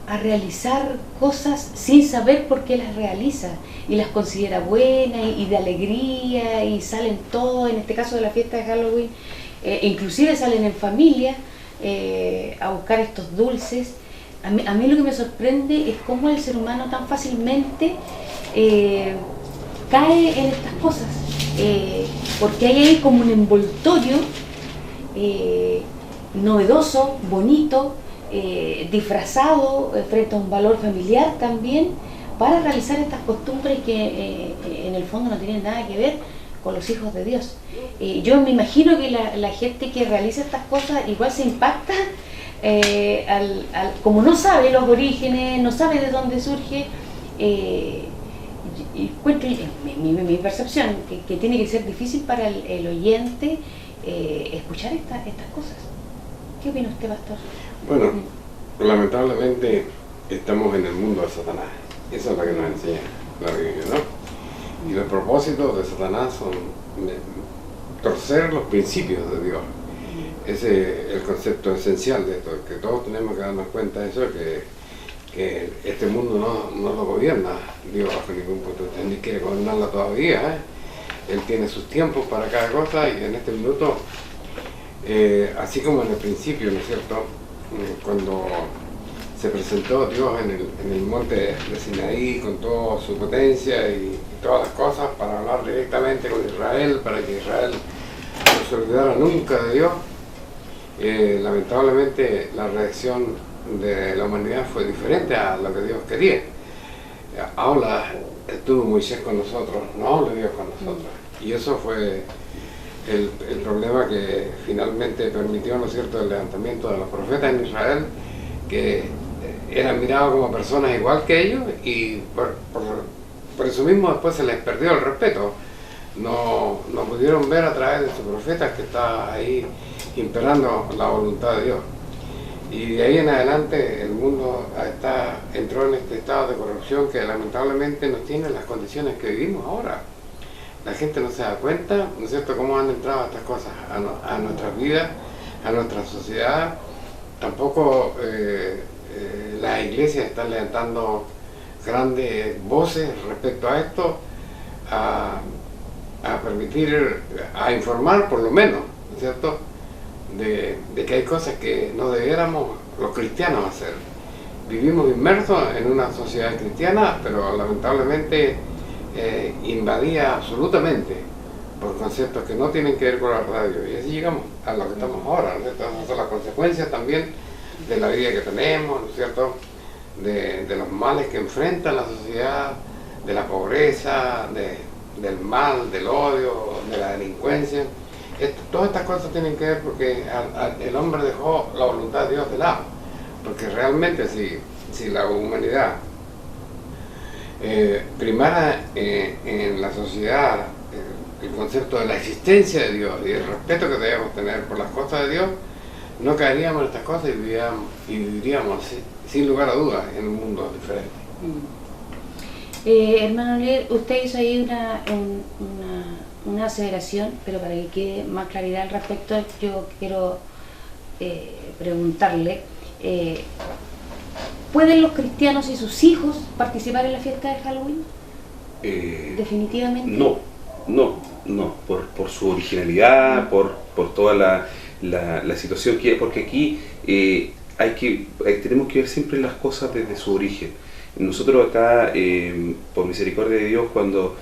a realizar cosas sin saber por qué las realiza y las considera buenas y de alegría, y salen todos, en este caso de la fiesta de Halloween, inclusive salen en familia a buscar estos dulces. A mí lo que me sorprende es cómo el ser humano tan fácilmente cae en estas cosas. porque hay ahí como un envoltorio novedoso, bonito, disfrazado frente a un valor familiar también, para realizar estas costumbres que en el fondo no tienen nada que ver con los hijos de Dios. Yo me imagino que la gente que realiza estas cosas igual se impacta, como no sabe los orígenes, no sabe de dónde surge, y encuentro, mi percepción, que tiene que ser difícil para el oyente escuchar estas cosas. ¿Qué opina usted, pastor? Bueno, lamentablemente estamos en el mundo de Satanás. Eso es lo que nos enseña la Biblia, ¿no? Y los propósitos de Satanás son torcer los principios de Dios. Ese es el concepto esencial de esto, que todos tenemos que darnos cuenta de eso, que este mundo no lo gobierna Dios bajo ningún punto de vista, ni quiere gobernarla todavía, Él tiene sus tiempos para cada cosa, y en este minuto, así como en el principio, ¿no es cierto?, cuando se presentó Dios en el monte de Sinaí con toda su potencia y todas las cosas para hablar directamente con Israel, para que Israel no se olvidara nunca de Dios, lamentablemente la reacción de la humanidad fue diferente a lo que Dios quería. Estuvo Moisés con nosotros, no habló Dios con nosotros, y eso fue el problema que finalmente permitió, ¿no es cierto?, el levantamiento de los profetas en Israel, que eran mirados como personas igual que ellos, y por eso mismo después se les perdió el respeto. No pudieron ver a través de sus profetas que está ahí imperando la voluntad de Dios. Y de ahí en adelante el mundo entró en este estado de corrupción que lamentablemente no tiene las condiciones que vivimos ahora. La gente no se da cuenta, ¿no es cierto?, cómo han entrado estas cosas a nuestras vidas, a nuestra sociedad. Tampoco las iglesias están levantando grandes voces respecto a esto, a permitir, a informar por lo menos, ¿no es cierto?, de que hay cosas que no debiéramos los cristianos hacer. Vivimos inmersos en una sociedad cristiana, pero lamentablemente invadida absolutamente por conceptos que no tienen que ver con la radio, y así llegamos a lo que estamos ahora, ¿no es cierto? Esas son las consecuencias también de la vida que tenemos, ¿no es cierto?, de los males que enfrenta la sociedad, de la pobreza, del mal, del odio, de la delincuencia. Todas estas cosas tienen que ver porque el hombre dejó la voluntad de Dios de lado, porque realmente si la humanidad primara en la sociedad el concepto de la existencia de Dios y el respeto que debemos tener por las cosas de Dios, no caeríamos en estas cosas y viviríamos sin lugar a dudas en un mundo diferente. Hermano Oliver, usted hizo ahí una aseveración, pero para que quede más claridad al respecto, yo quiero preguntarle, ¿pueden los cristianos y sus hijos participar en la fiesta de Halloween? Definitivamente. No, por su originalidad, por toda la situación que hay, porque aquí tenemos que ver siempre las cosas desde su origen. Nosotros acá, por misericordia de Dios, cuando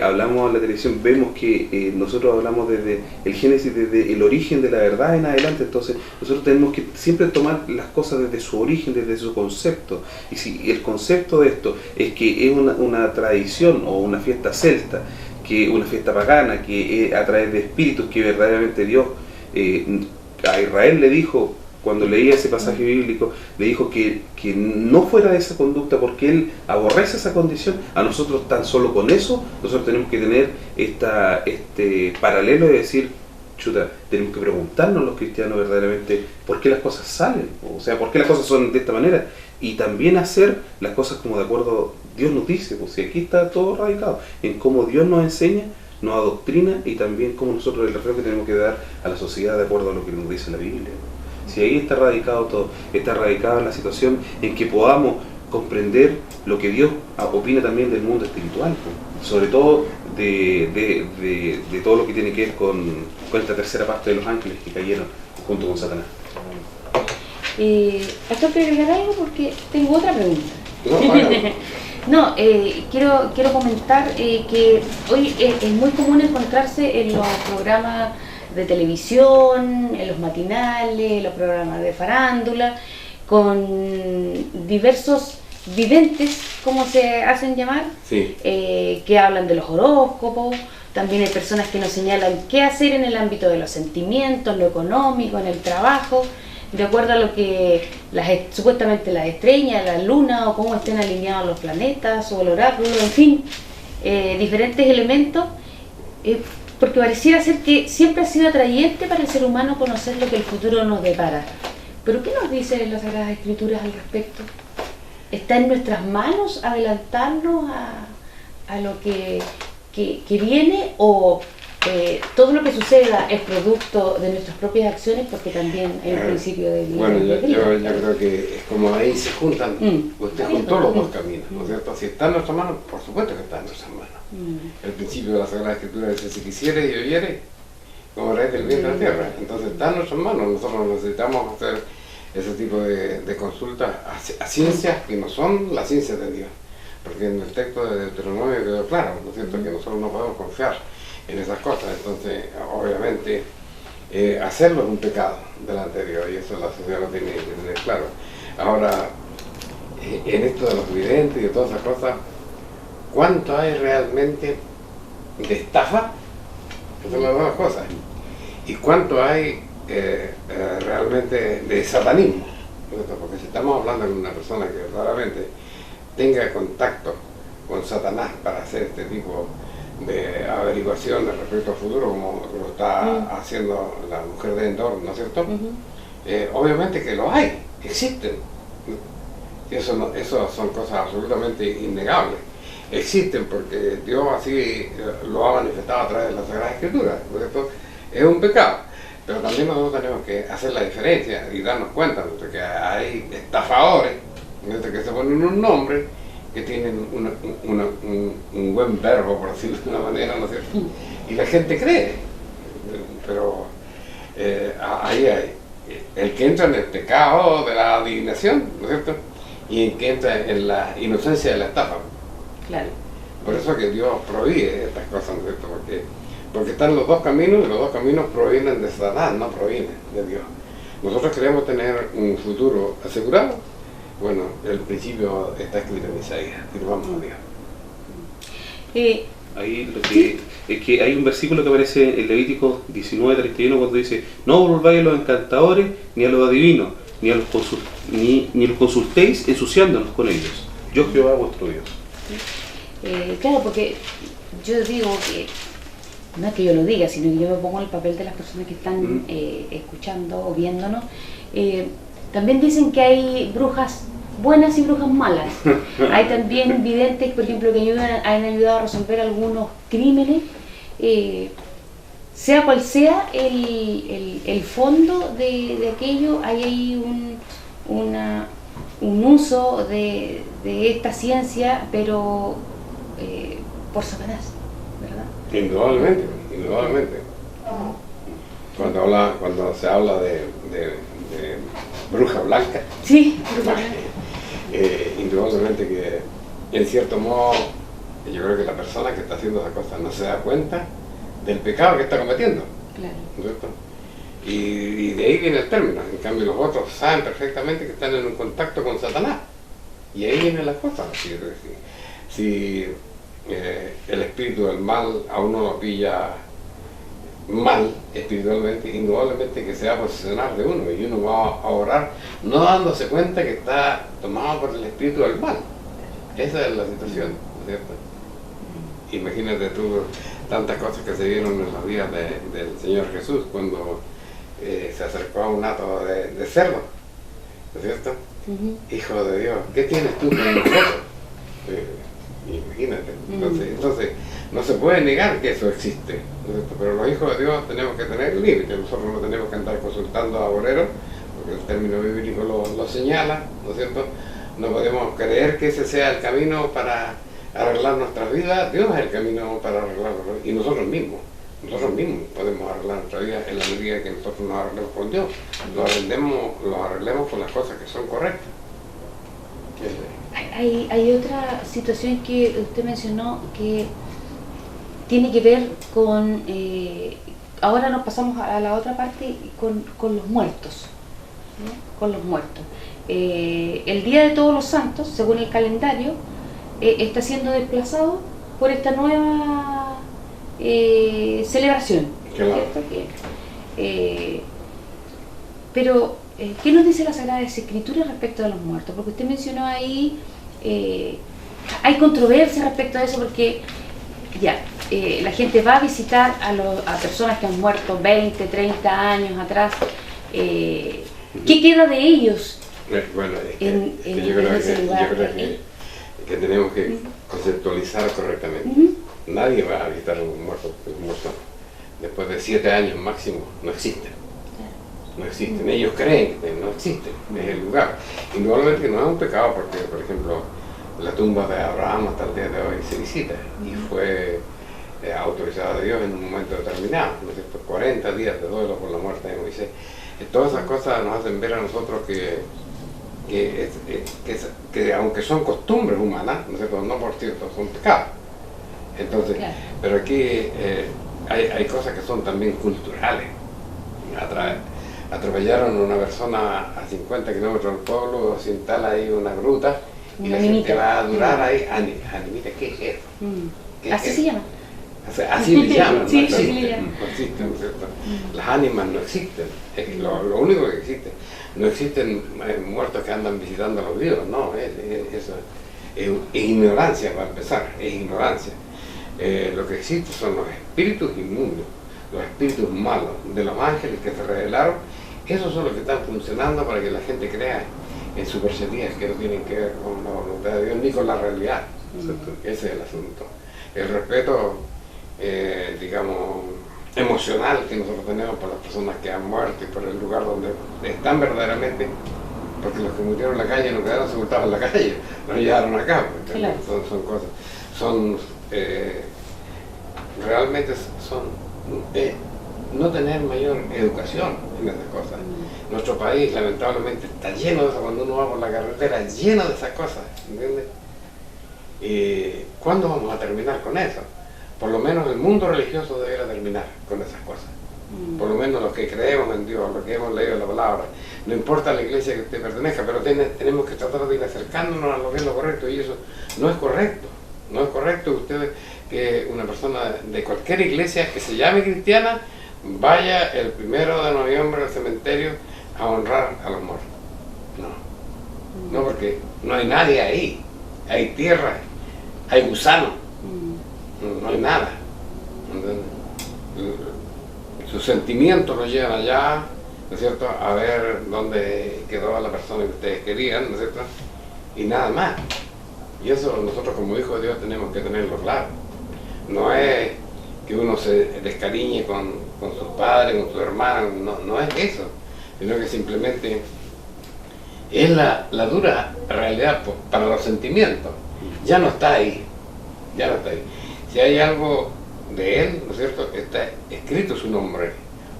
hablamos en la televisión, vemos que nosotros hablamos desde el génesis, desde el origen de la verdad en adelante. Entonces nosotros tenemos que siempre tomar las cosas desde su origen, desde su concepto. Y si el concepto de esto es que es una tradición o una fiesta celta, que una fiesta pagana, que a través de espíritus que verdaderamente Dios a Israel le dijo, cuando leía ese pasaje bíblico, le dijo que no fuera de esa conducta porque él aborrece esa condición. A nosotros tan solo con eso, nosotros tenemos que tener este paralelo de decir, chuta, tenemos que preguntarnos los cristianos verdaderamente por qué las cosas salen, o sea, por qué las cosas son de esta manera, y también hacer las cosas como de acuerdo Dios nos dice, pues si aquí está todo radicado en cómo Dios nos enseña, nos adoctrina, y también cómo nosotros el reflejo que tenemos que dar a la sociedad de acuerdo a lo que nos dice la Biblia. Si ahí está radicado todo, está radicada la situación en que podamos comprender lo que Dios opina también del mundo espiritual, pues, sobre todo de todo lo que tiene que ver con esta tercera parte de los ángeles que cayeron junto con Satanás. ¿Pastor, quiere agregar algo? Porque tengo otra pregunta. No, bueno. No, quiero comentar que hoy es muy común encontrarse en los programas de televisión, en los matinales, los programas de farándula, con diversos videntes, como se hacen llamar, Sí. que hablan de los horóscopos. También hay personas que nos señalan qué hacer en el ámbito de los sentimientos, lo económico, en el trabajo, de acuerdo a lo que supuestamente las estrellas, la luna o cómo estén alineados los planetas o el oráculo, en fin, diferentes elementos, porque pareciera ser que siempre ha sido atrayente para el ser humano conocer lo que el futuro nos depara. Pero ¿qué nos dicen las Sagradas Escrituras al respecto? ¿Está en nuestras manos adelantarnos a lo que viene, o todo lo que suceda es producto de nuestras propias acciones, porque también hay un principio de vida? Bueno, yo creo que es como ahí se juntan, usted juntó los dos caminos, ¿no es cierto? Si está en nuestras manos, por supuesto que está en nuestras manos. El principio de la Sagrada Escritura dice: si quisiere y oyere, como raíz del viento de la tierra. Entonces está en nuestras manos. Nosotros necesitamos hacer ese tipo de consultas a ciencias que no son las ciencias de Dios. Porque en el texto de Deuteronomio quedó claro, ¿no es cierto?, que nosotros no podemos confiar en esas cosas. Entonces, obviamente, hacerlo es un pecado delante de Dios, y eso la sociedad lo tiene que tener claro. Ahora, en esto de los videntes y de todas esas cosas, ¿cuánto hay realmente de estafa? Esas son las dos cosas. ¿Y cuánto hay realmente de satanismo? Porque si estamos hablando con una persona que verdaderamente tenga contacto con Satanás para hacer este tipo de averiguaciones respecto al futuro, como lo está haciendo la mujer de Endor, ¿no es cierto? Obviamente que lo hay, existen. Eso son cosas absolutamente innegables. Existen porque Dios así lo ha manifestado a través de la Sagrada Escritura. Por esto es un pecado. Pero también nosotros tenemos que hacer la diferencia y darnos cuenta de que hay estafadores que se ponen un nombre, que tienen un buen verbo, por decirlo de una manera, ¿no es cierto? Y la gente cree. Pero ahí hay el que entra en el pecado de la adivinación, ¿no es cierto?, y el que entra en la inocencia de la estafa. Claro. Por eso que Dios prohíbe estas cosas, ¿no es cierto? Porque están los dos caminos, y los dos caminos provienen de Satanás, no provienen de Dios. Nosotros queremos tener un futuro asegurado. Bueno, el principio está escrito en Isaías, y lo vamos a Dios. Ahí lo que, es que hay un versículo que aparece en Levítico 19:31 cuando dice: no volváis a los encantadores ni a los adivinos, ni los consultéis ensuciándonos con ellos. Yo Jehová vuestro Dios. Claro, porque yo digo que no es que yo lo diga, sino que yo me pongo en el papel de las personas que están escuchando o viéndonos. También dicen que hay brujas buenas y brujas malas. Hay también videntes, por ejemplo, que han ayudado a resolver algunos crímenes. Sea cual sea el fondo de aquello, hay ahí un uso de esta ciencia, pero por Satanás, ¿verdad? Indudablemente. Cuando se habla de bruja blanca, sí, indudablemente que, en cierto modo, yo creo que la persona que está haciendo esa cosa no se da cuenta del pecado que está cometiendo. Claro. ¿Cierto? Y de ahí viene el término. En cambio, los otros saben perfectamente que están en un contacto con Satanás, y ahí vienen las cosas. Si el espíritu del mal a uno lo pilla mal espiritualmente, indudablemente que se va a posicionar de uno, y uno va a orar no dándose cuenta que está tomado por el espíritu del mal. Esa es la situación, ¿cierto? Imagínate tú tantas cosas que se vieron en los días del Señor Jesús cuando se acercó a un hato de cerdo, ¿no es cierto? Hijo de Dios, ¿qué tienes tú con nosotros? Imagínate. Entonces no se puede negar que eso existe, ¿no es cierto? Pero los hijos de Dios tenemos que tener límites. Nosotros no tenemos que andar consultando a agoreros, porque el término bíblico lo señala, ¿no es cierto? No podemos creer que ese sea el camino para arreglar nuestras vidas. Dios es el camino para arreglarlo, y nosotros mismos podemos arreglar nuestra vida en la medida que nosotros nos arreglemos con Dios, lo arreglemos con las cosas que son correctas. hay otra situación que usted mencionó que tiene que ver con, ahora nos pasamos a la otra parte, con los muertos, ¿no? Con los muertos. El Día de Todos los Santos, según el calendario, está siendo desplazado por esta nueva celebración, Claro. ¿cierto? Pero, ¿qué nos dice la Sagrada Escritura respecto a los muertos? Porque usted mencionó ahí, hay controversia respecto a eso, porque ya, la gente va a visitar a personas que han muerto 20, 30 años atrás. ¿Qué queda de ellos? Bueno, En yo creo ese lugar, que tenemos que conceptualizar correctamente. Nadie va a visitar a un muerto después de 7 años máximo, no existen. No existen, ellos creen que no existen, es el lugar. Indudablemente no es un pecado porque, por ejemplo, la tumba de Abraham hasta el día de hoy se visita y fue autorizada de Dios en un momento determinado, no sé, por 40 días de duelo por la muerte de Moisés. Todas esas cosas nos hacen ver a nosotros que aunque son costumbres humanas, ¿no es cierto? No por cierto, son pecados. Entonces, Claro. pero aquí hay cosas que son también culturales. Atropellaron a una persona a 50 kilómetros del pueblo, se instala ahí una gruta y Una la gente animita. va a adorar ahí. Animita, ¿qué es eso? ¿Qué Así es se eso? llama. O sea, así le llaman, Sí, no sí, existen, le llaman. no existen, ¿no es cierto? Las ánimas no existen, es lo único que existe. No existen muertos que andan visitando a los vivos, no, eso es ignorancia para empezar, es ignorancia. Lo que existe son los espíritus inmundos, los espíritus malos de los ángeles que se revelaron. Esos son los que están funcionando para que la gente crea en supercherías que no tienen que ver con la voluntad de Dios ni con la realidad. Ese es el asunto. El respeto, digamos, emocional que nosotros tenemos por las personas que han muerto y por el lugar donde están verdaderamente, porque los que murieron en la calle no quedaron sepultados en la calle, los llevaron acá. Claro. Son cosas, realmente son no tener mayor educación en esas cosas. Nuestro país lamentablemente está lleno de eso, cuando uno va por la carretera, lleno de esas cosas, ¿entiendes? ¿Cuándo vamos a terminar con eso? Por lo menos el mundo religioso debería terminar con esas cosas. Por lo menos los que creemos en Dios, los que hemos leído la palabra, no importa la iglesia que usted pertenezca, pero tenemos que tratar de ir acercándonos a lo que es lo correcto, y eso no es correcto. No es correcto que una persona de cualquier iglesia que se llame cristiana vaya el 1 de noviembre al cementerio a honrar a los muertos. No, porque no hay nadie ahí. Hay tierra, hay gusano, no hay nada. ¿Entiendes? Sus sentimientos los llevan allá, ¿no es cierto?, a ver dónde quedó la persona que ustedes querían, ¿no es cierto?, y nada más. Y eso nosotros como hijos de Dios tenemos que tenerlo claro. No es que uno se descariñe con sus padres, con sus hermanos, no es eso, sino que simplemente es la dura realidad para los sentimientos. Ya no está ahí, ya no está ahí. Si hay algo de él, ¿no es cierto?, está escrito su nombre,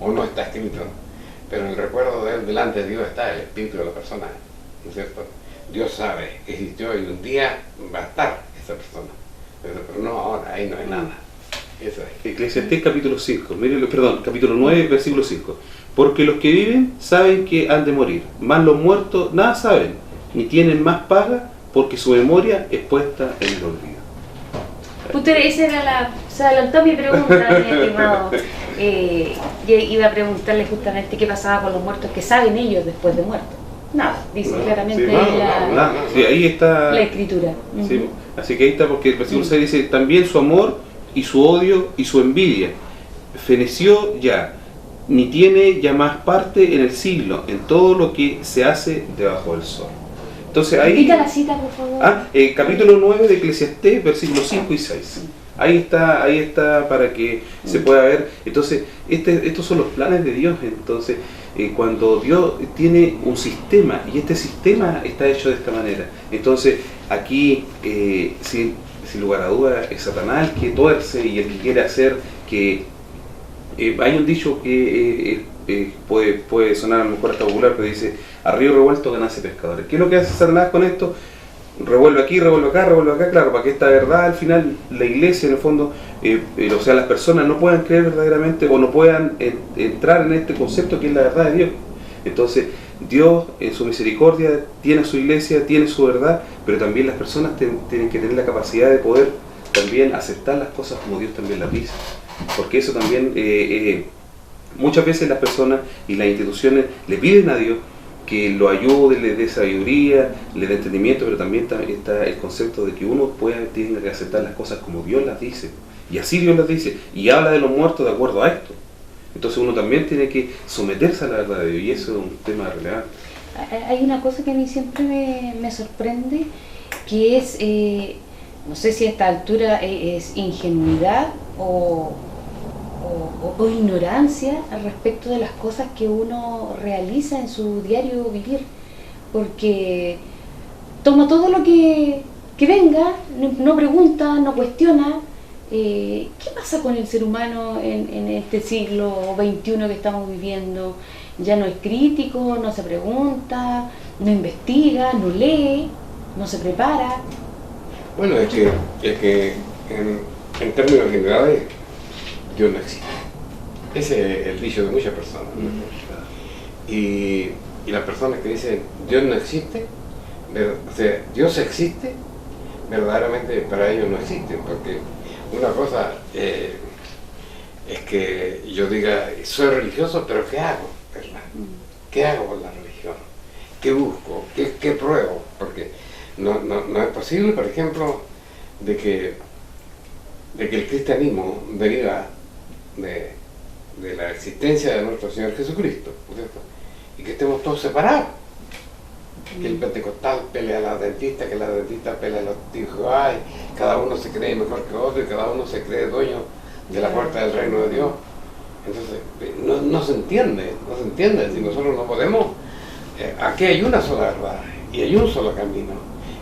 o no está escrito, pero el recuerdo de él delante de Dios está, el espíritu de la persona, ¿no es cierto? Dios sabe que existió y un día va a estar esa persona, pero no ahora, ahí no hay nada. Eso es. Eclesiastés capítulo 5, capítulo 9, versículo 5. Porque los que viven saben que han de morir, mas los muertos nada saben, ni tienen más paga, porque su memoria es puesta en el olvido. Se adelantó mi pregunta, mi estimado. Yo iba a preguntarle justamente qué pasaba con los muertos, que saben ellos después de muertos. Nada, dice claramente Sí, ahí está la escritura. Sí, así que ahí está, porque el versículo 6 dice, también su amor y su odio y su envidia feneció ya, ni tiene ya más parte en el siglo, en todo lo que se hace debajo del sol. Entonces ahí... Repita la cita, por favor. Capítulo 9 de Eclesiastés, versículos 5 y 6. Ahí está para que se pueda ver. Entonces, estos son los planes de Dios. Entonces, cuando Dios tiene un sistema, y este sistema está hecho de esta manera, entonces aquí, sin lugar a dudas, es Satanás el que tuerce y el que quiere hacer que... hay un dicho que puede sonar a lo mejor hasta popular, pero dice, a río revuelto ganancia pescadores. ¿Qué es lo que hace Satanás con esto? revuelve aquí, revuelve acá, claro, para que esta verdad al final, la iglesia en el fondo, o sea, las personas no puedan creer verdaderamente o no puedan entrar en este concepto que es la verdad de Dios. Entonces, Dios en su misericordia tiene su iglesia, tiene su verdad, pero también las personas tienen que tener la capacidad de poder también aceptar las cosas como Dios también las dice. Porque eso también, muchas veces las personas y las instituciones le piden a Dios que lo ayude, le dé sabiduría, le dé entendimiento, pero también está el concepto de que uno tiene que aceptar las cosas como Dios las dice. Y así Dios las dice, y habla de los muertos de acuerdo a esto. Entonces uno también tiene que someterse a la verdad de Dios, y eso es un tema relevante. Hay una cosa que a mí siempre me sorprende, que es, no sé si a esta altura es ingenuidad o ignorancia al respecto de las cosas que uno realiza en su diario vivir, porque toma todo lo que venga, no pregunta, no cuestiona. ¿Qué pasa con el ser humano en este siglo XXI que estamos viviendo? Ya no es crítico, no se pregunta, no investiga, no lee, no se prepara. Bueno, es que en términos generales, Dios no existe. Ese es el dicho de muchas personas, ¿no? Y las personas que dicen Dios no existe, o sea, Dios existe, verdaderamente para ellos no existe, porque una cosa es que yo diga, soy religioso, pero ¿qué hago? ¿Verdad? ¿Qué hago con la religión? ¿Qué busco? ¿Qué pruebo? Porque no es posible, por ejemplo, de que el cristianismo deriva de la existencia de nuestro Señor Jesucristo, ¿cierto? Y que estemos todos separados. Que el pentecostal pelea a la adventista, que la adventista pelea a los testigos de Jehová, y cada uno se cree mejor que otro y cada uno se cree dueño de la puerta del reino de Dios. Entonces, no se entiende, si nosotros no podemos, aquí hay una sola verdad y hay un solo camino.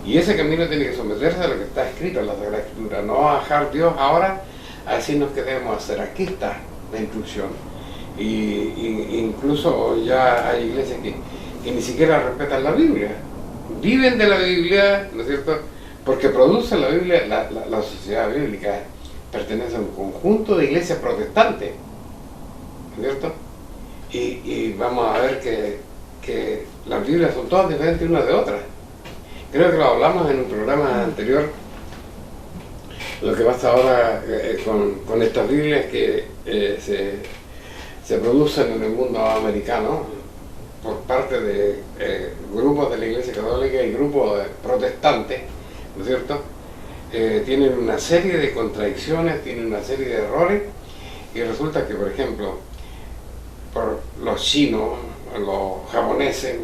Y ese camino tiene que someterse a lo que está escrito en la Sagrada Escritura, no va a bajar Dios ahora a decirnos qué debemos hacer. Aquí está la instrucción. Y incluso ya hay iglesias que ni siquiera respetan la Biblia, viven de la Biblia, ¿no es cierto? Porque produce la Biblia, la sociedad bíblica pertenece a un conjunto de iglesias protestantes, ¿no es cierto? Y vamos a ver que las Biblias son todas diferentes unas de otras. Creo que lo hablamos en un programa anterior. Lo que pasa ahora con estas Biblias que se producen en el mundo americano por parte de grupos de la Iglesia Católica y grupos protestantes, ¿no es cierto? Tienen una serie de contradicciones, tienen una serie de errores, y resulta que, por ejemplo, por los chinos, los japoneses,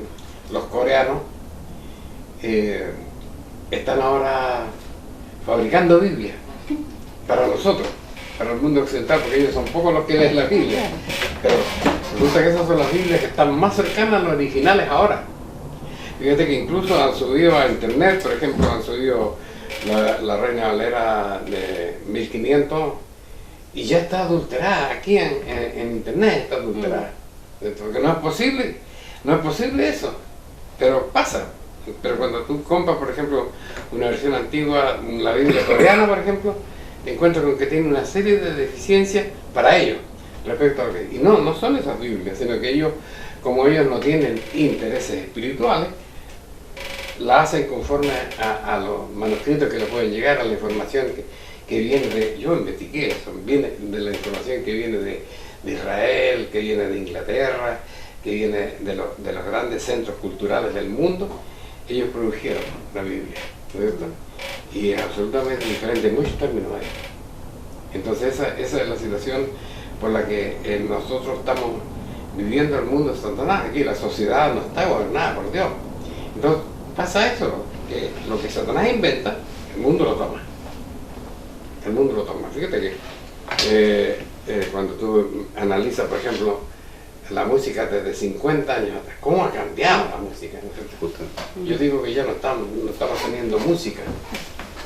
los coreanos, están ahora fabricando Biblias para nosotros, para el mundo occidental, porque ellos son pocos los que leen la Biblia, pero resulta que esas son las Biblias que están más cercanas a los originales ahora. Fíjate que incluso han subido a internet, por ejemplo, han subido la Reina Valera de 1500 y ya está adulterada, aquí en internet está adulterada. Porque no es posible eso, pero pasa. Pero cuando tú compras, por ejemplo, una versión antigua, la Biblia coreana, por ejemplo, te encuentras con que tiene una serie de deficiencias para ellos respecto a lo que... Y no son esas Biblias, sino que ellos, como ellos no tienen intereses espirituales, la hacen conforme a los manuscritos que le pueden llegar, a la información que viene de... Yo investigué eso, viene de la información que viene de Israel, que viene de Inglaterra, que viene de los grandes centros culturales del mundo. Ellos produjeron la Biblia, ¿cierto? Y es absolutamente diferente en muchos términos ahí. Entonces esa es la situación por la que nosotros estamos viviendo el mundo de Satanás. Aquí la sociedad no está gobernada por Dios. Entonces pasa eso, que lo que Satanás inventa, el mundo lo toma. El mundo lo toma. Fíjate que cuando tú analizas, por ejemplo, la música desde 50 años atrás, ¿cómo ha cambiado la música? ¿No? Yo digo que ya no estamos teniendo música,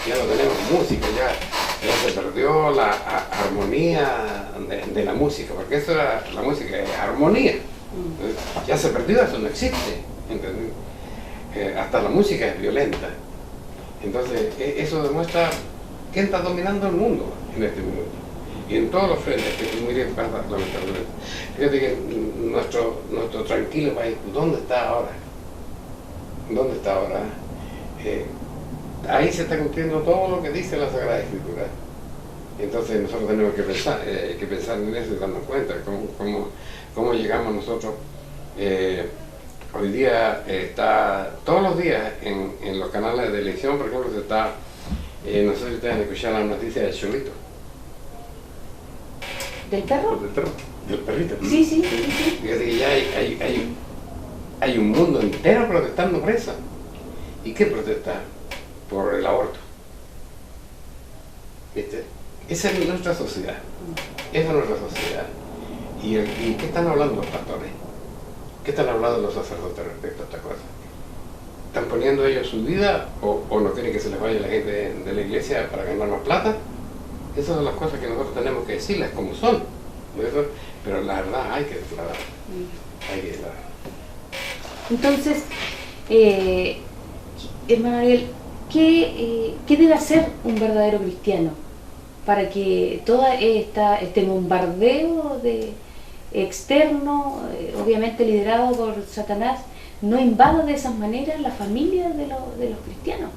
ya no tenemos música, ya se perdió la armonía de la música, porque eso era la música, es armonía. Ya se perdió, eso no existe, ¿entendés? Hasta la música es violenta. Entonces, eso demuestra quién está dominando el mundo en este minuto. Y en todos los frentes, que tú mires, lamentablemente. Fíjate que nuestro tranquilo país, ¿dónde está ahora? ¿Dónde está ahora? Ahí se está cumpliendo todo lo que dice la Sagrada Escritura. Entonces nosotros tenemos que pensar en eso y darnos cuenta cómo llegamos nosotros. Hoy día está, todos los días en los canales de televisión, por ejemplo, se está, no sé si ustedes han escuchado la noticia del Cholito. ¿Del perro? Del perro. Del perrito. Sí. Fíjate que ya hay un mundo entero protestando por eso. ¿Y qué protesta? Por el aborto. ¿Viste? Esa es nuestra sociedad. Esa es nuestra sociedad. ¿Y qué están hablando los pastores? ¿Qué están hablando los sacerdotes respecto a esta cosa? ¿Están poniendo ellos su vida o no quieren que se les vaya la gente de la iglesia para ganar más plata? Esas son las cosas que nosotros tenemos que decirlas como son. Pero la verdad hay que declarar. Hay que declarar. Entonces, hermano Ariel, ¿qué debe hacer un verdadero cristiano para que todo este bombardeo externo, obviamente liderado por Satanás, no invada de esas maneras la familia de los cristianos?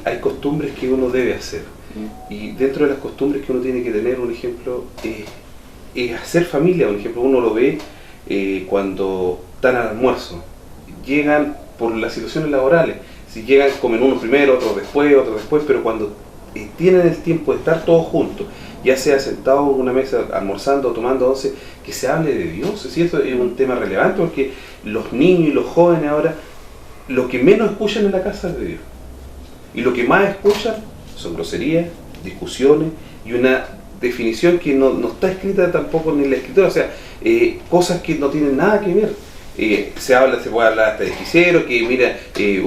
Hay costumbres que uno debe hacer, y dentro de las costumbres que uno tiene que tener, un ejemplo, es hacer familia. Un ejemplo, uno lo ve cuando están al almuerzo, llegan por las situaciones laborales, si llegan comen uno primero, otro después, pero cuando tienen el tiempo de estar todos juntos, ya sea sentados en una mesa almorzando o tomando once, que se hable de Dios. Sí, eso es un tema relevante, porque los niños y los jóvenes ahora lo que menos escuchan en la casa es de Dios, y lo que más escuchan son groserías, discusiones y una definición que no está escrita tampoco ni en la escritura, o sea, cosas que no tienen nada que ver. Se puede hablar hasta de hechicero, que mira,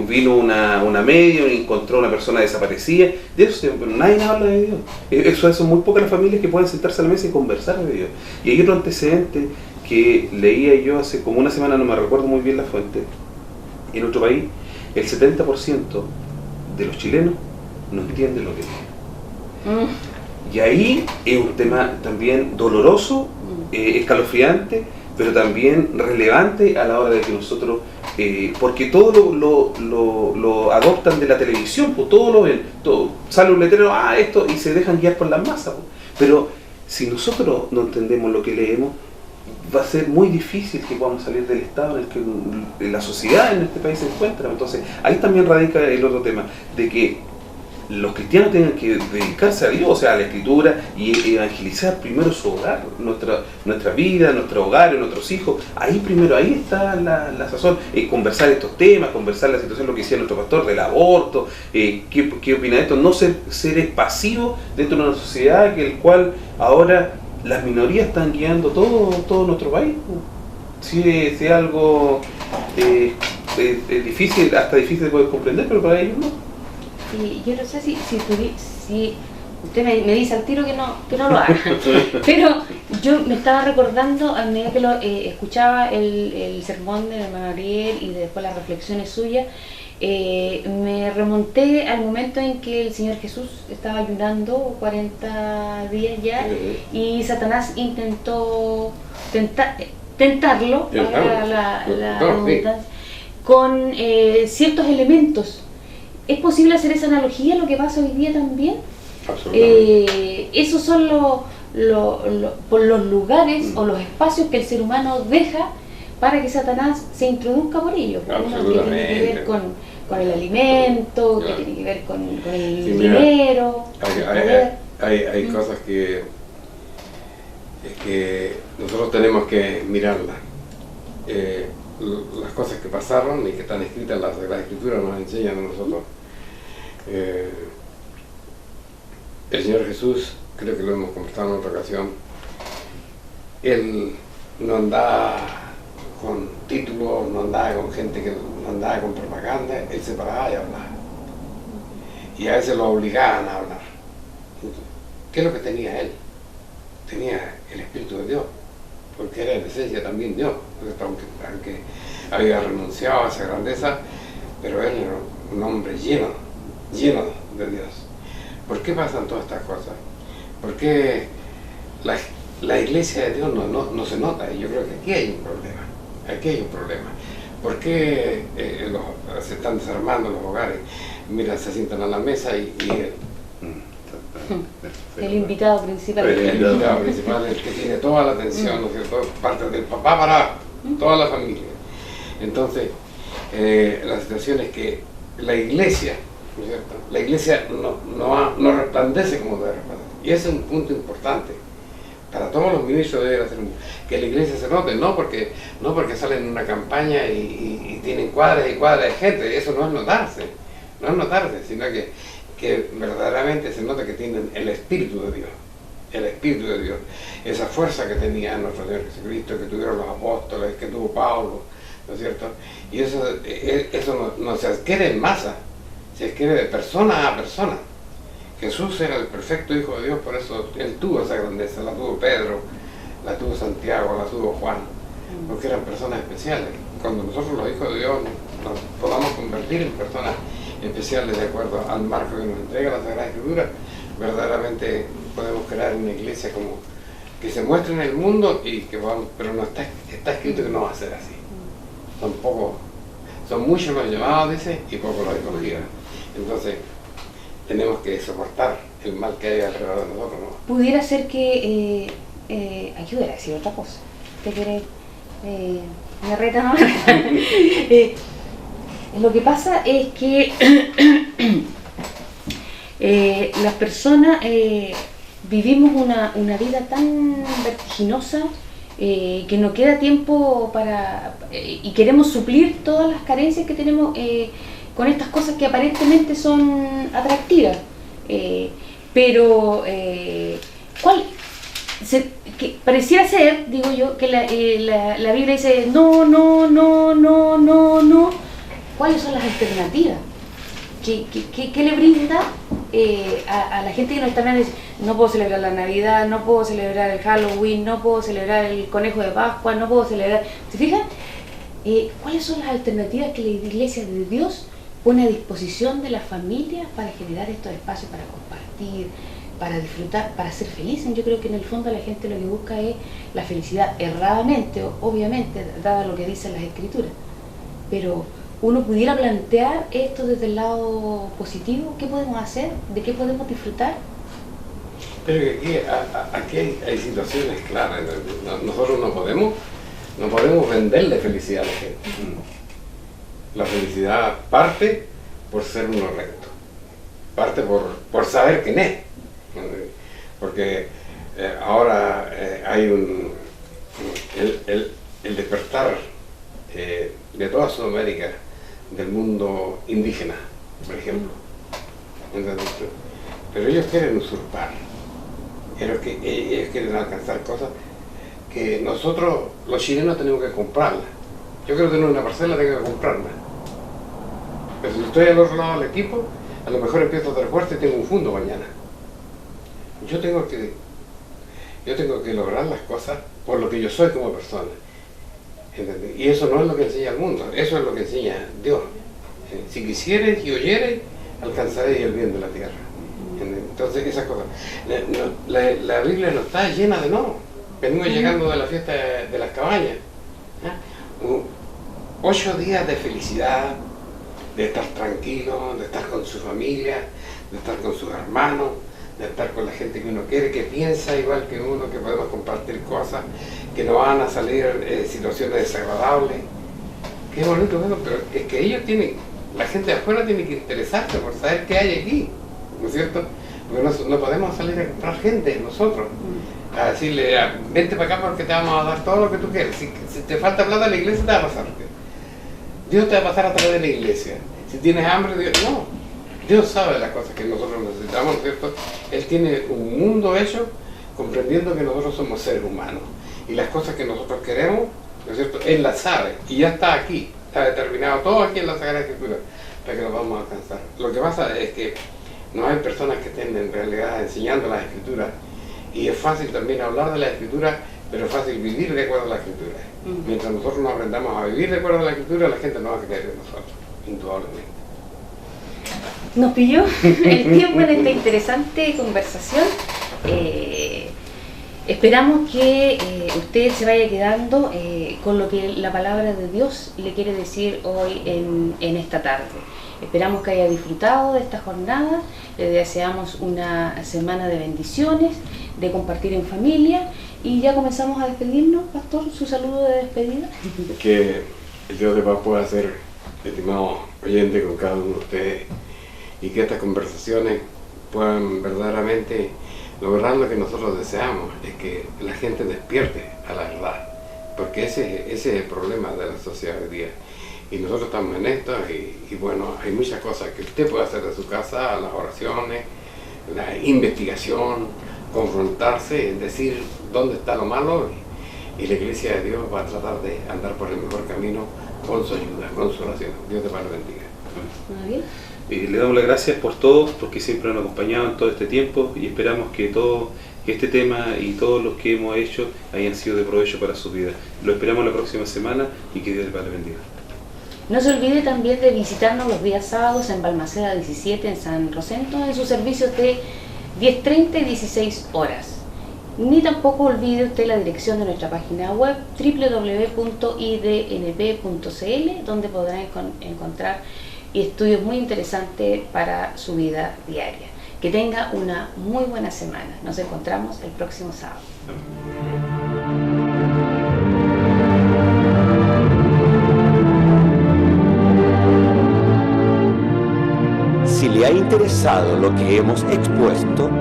vino una medium y encontró una persona desaparecida, de eso, pero nadie habla de Dios. Eso son muy pocas las familias que pueden sentarse a la mesa y conversar de Dios. Y hay otro antecedente que leía yo hace como una semana, no me recuerdo muy bien la fuente. En otro país, el 70% de los chilenos no entienden lo que dicen. Y ahí es un tema también doloroso, escalofriante, pero también relevante a la hora de que nosotros, porque todo lo adoptan de la televisión, pues todo lo ven, sale un letrero, esto, y se dejan guiar por las masas. Pues. Pero si nosotros no entendemos lo que leemos, va a ser muy difícil que podamos salir del estado en el que la sociedad en este país se encuentra. Entonces, ahí también radica el otro tema, de que los cristianos tienen que dedicarse a Dios, o sea, a la Escritura, y evangelizar primero su hogar, nuestra vida, nuestro hogar, nuestros hijos. Ahí está la sazón. Conversar estos temas, conversar la situación, lo que decía nuestro pastor, del aborto, qué opina de esto, no ser pasivos dentro de una sociedad que el cual ahora las minorías están guiando todo nuestro país. Sí, es algo difícil, hasta difícil de poder comprender, pero para ellos no. Y yo no sé si usted me dice al tiro que no lo haga, pero yo me estaba recordando a medida que escuchaba el sermón de hermano Ariel y después las reflexiones suyas, me remonté al momento en que el Señor Jesús estaba ayunando 40 días ya, y Satanás intentó tentarlo para la redundancia, con ciertos elementos. ¿Es posible hacer esa analogía a lo que pasa hoy día también? Absolutamente. Esos son por los lugares o los espacios que el ser humano deja para que Satanás se introduzca por ellos. Uno que tiene que ver con el alimento, claro, que tiene que ver con el dinero. Hay cosas que nosotros tenemos que mirarlas. Las cosas que pasaron y que están escritas en la Sagrada Escritura nos enseñan a nosotros. El Señor Jesús, creo que lo hemos conversado en otra ocasión, Él no andaba con títulos, no andaba con gente que no andaba con propaganda, Él se paraba y hablaba. Y a veces lo obligaban a hablar. ¿Qué es lo que tenía Él? Tenía el Espíritu de Dios, porque era en esencia también Dios, aunque había renunciado a esa grandeza, pero él era un hombre lleno de Dios. ¿Por qué pasan todas estas cosas? ¿Por qué la iglesia de Dios no se nota? Y yo creo que aquí hay un problema. Aquí hay un problema. ¿Por qué se están desarmando los hogares? Mira, se sientan a la mesa y el invitado principal. El invitado principal es el que tiene toda la atención, ¿no es cierto? Parte del papá para toda la familia. Entonces, la situación es que la iglesia, ¿no es cierto? La iglesia no resplandece como debe resplandecer. Y ese es un punto importante. Para todos los ministros debe hacer que la iglesia se note, no porque salen en una campaña y tienen cuadras y cuadras de gente. Eso no es notarse, sino que verdaderamente se nota que tienen el Espíritu de Dios, esa fuerza que tenía nuestro Señor Jesucristo, que tuvieron los apóstoles, que tuvo Pablo, ¿no es cierto? Y eso no se adquiere en masa, se adquiere de persona a persona. Jesús era el perfecto Hijo de Dios, por eso Él tuvo esa grandeza, la tuvo Pedro, la tuvo Santiago, la tuvo Juan, porque eran personas especiales. Cuando nosotros los hijos de Dios nos podamos convertir en personas especiales de acuerdo al marco que nos entrega la Sagrada Escritura, verdaderamente podemos crear una iglesia como que se muestre en el mundo y que vamos, pero no está escrito que no va a ser así. Son muchos los llamados, dice, y pocos los escogidos. Entonces, tenemos que soportar el mal que hay alrededor de nosotros, ¿no? Pudiera ser que ayude a decir otra cosa. ¿Te quiere? Me reta, ¿no? Lo que pasa es que las personas vivimos una vida tan vertiginosa que no queda tiempo para y queremos suplir todas las carencias que tenemos con estas cosas que aparentemente son atractivas, pero que pareciera ser, digo yo, que la Biblia dice no. ¿Cuáles son las alternativas? ¿Qué le brinda a la gente que nos está hablando? No puedo celebrar la Navidad, no puedo celebrar el Halloween, no puedo celebrar el Conejo de Pascua, no puedo celebrar... ¿Se fijan? ¿Cuáles son las alternativas que la Iglesia de Dios pone a disposición de la familia para generar estos espacios para compartir, para disfrutar, para ser felices? Yo creo que en el fondo la gente lo que busca es la felicidad, erradamente, obviamente, dado lo que dicen las Escrituras. Pero uno pudiera plantear esto desde el lado positivo. ¿Qué podemos hacer? ¿De qué podemos disfrutar? Pero aquí hay situaciones claras. Nosotros no podemos venderle felicidad a la gente. La felicidad parte por ser uno recto, parte por saber quién es, porque ahora hay el despertar de toda Sudamérica, del mundo indígena, por ejemplo. ¿Entendés? Pero ellos quieren usurpar, ellos quieren alcanzar cosas que nosotros, los chilenos, tenemos que comprarlas. Yo quiero tener una parcela, tengo que comprarla. Pero si estoy al otro lado del equipo, a lo mejor empiezo a dar fuerte y tengo un fondo mañana. Yo tengo que lograr las cosas por lo que yo soy como persona. ¿Entendés? Y eso no es lo que enseña el mundo, eso es lo que enseña Dios. Si quisieres y oyeres, alcanzaréis el bien de la tierra. ¿Entendés? Entonces esas cosas. La Biblia no está llena de no. Venimos llegando de la fiesta de las cabañas. 8 días de felicidad, de estar tranquilo, de estar con su familia, de estar con sus hermanos, de estar con la gente que uno quiere, que piensa igual que uno, que podemos compartir cosas, que no van a salir situaciones desagradables. Qué bonito eso, pero es que ellos la gente de afuera tiene que interesarse por saber qué hay aquí, ¿no es cierto? Porque no podemos salir a comprar gente nosotros, a decirle, vente para acá porque te vamos a dar todo lo que tú quieres. Si te falta plata, la iglesia te va a pasar. Dios te va a pasar a través de la iglesia. Si tienes hambre, Dios sabe las cosas que nosotros necesitamos, ¿no es cierto? Él tiene un mundo hecho comprendiendo que nosotros somos seres humanos. Y las cosas que nosotros queremos, ¿no es cierto? Él las sabe. Y ya está aquí. Está determinado todo aquí en la Sagrada Escritura para que lo vamos a alcanzar. Lo que pasa es que no hay personas que estén en realidad enseñando las Escrituras. Y es fácil también hablar de la Escritura, pero es fácil vivir de acuerdo a la Escritura. Mientras nosotros no aprendamos a vivir de acuerdo a la Escritura, la gente no va a creer en nosotros. indudablemente. Nos pilló el tiempo en esta interesante conversación. Esperamos que usted se vaya quedando con lo que la palabra de Dios le quiere decir hoy en esta tarde. Esperamos que haya disfrutado de esta jornada. Le deseamos una semana de bendiciones, de compartir en familia, y ya comenzamos a despedirnos. Pastor, su saludo de despedida. Que el Dios de paz pueda ser, estimado oyente, con cada uno de ustedes, y que estas conversaciones puedan verdaderamente lograr lo que nosotros deseamos, es que la gente despierte a la verdad, porque ese es el problema de la sociedad hoy día. Y nosotros estamos en esto, y bueno, hay muchas cosas que usted puede hacer de su casa: las oraciones, la investigación, confrontarse, decir dónde está lo malo, y la Iglesia de Dios va a tratar de andar por el mejor camino con su ayuda, con su oración. Dios te bendiga. Muy bien. Le damos las gracias por todo, porque siempre nos han acompañado en todo este tiempo, y esperamos que este tema y todos los que hemos hecho hayan sido de provecho para su vida. Lo esperamos la próxima semana, y que Dios les bendiga. No se olvide también de visitarnos los días sábados en Balmaceda 17 en San Rosendo, en sus servicios de 10:30 y 16 horas. Ni tampoco olvide usted la dirección de nuestra página web www.idnp.cl, donde podrá encontrar estudios muy interesantes para su vida diaria. Que tenga una muy buena semana. Nos encontramos el próximo sábado. Si le ha interesado lo que hemos expuesto,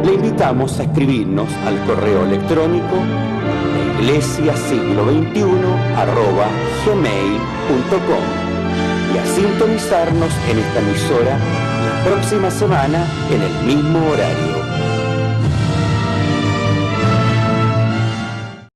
le invitamos a escribirnos al correo electrónico iglesiasiglo21@gmail.com y a sintonizarnos en esta emisora la próxima semana en el mismo horario.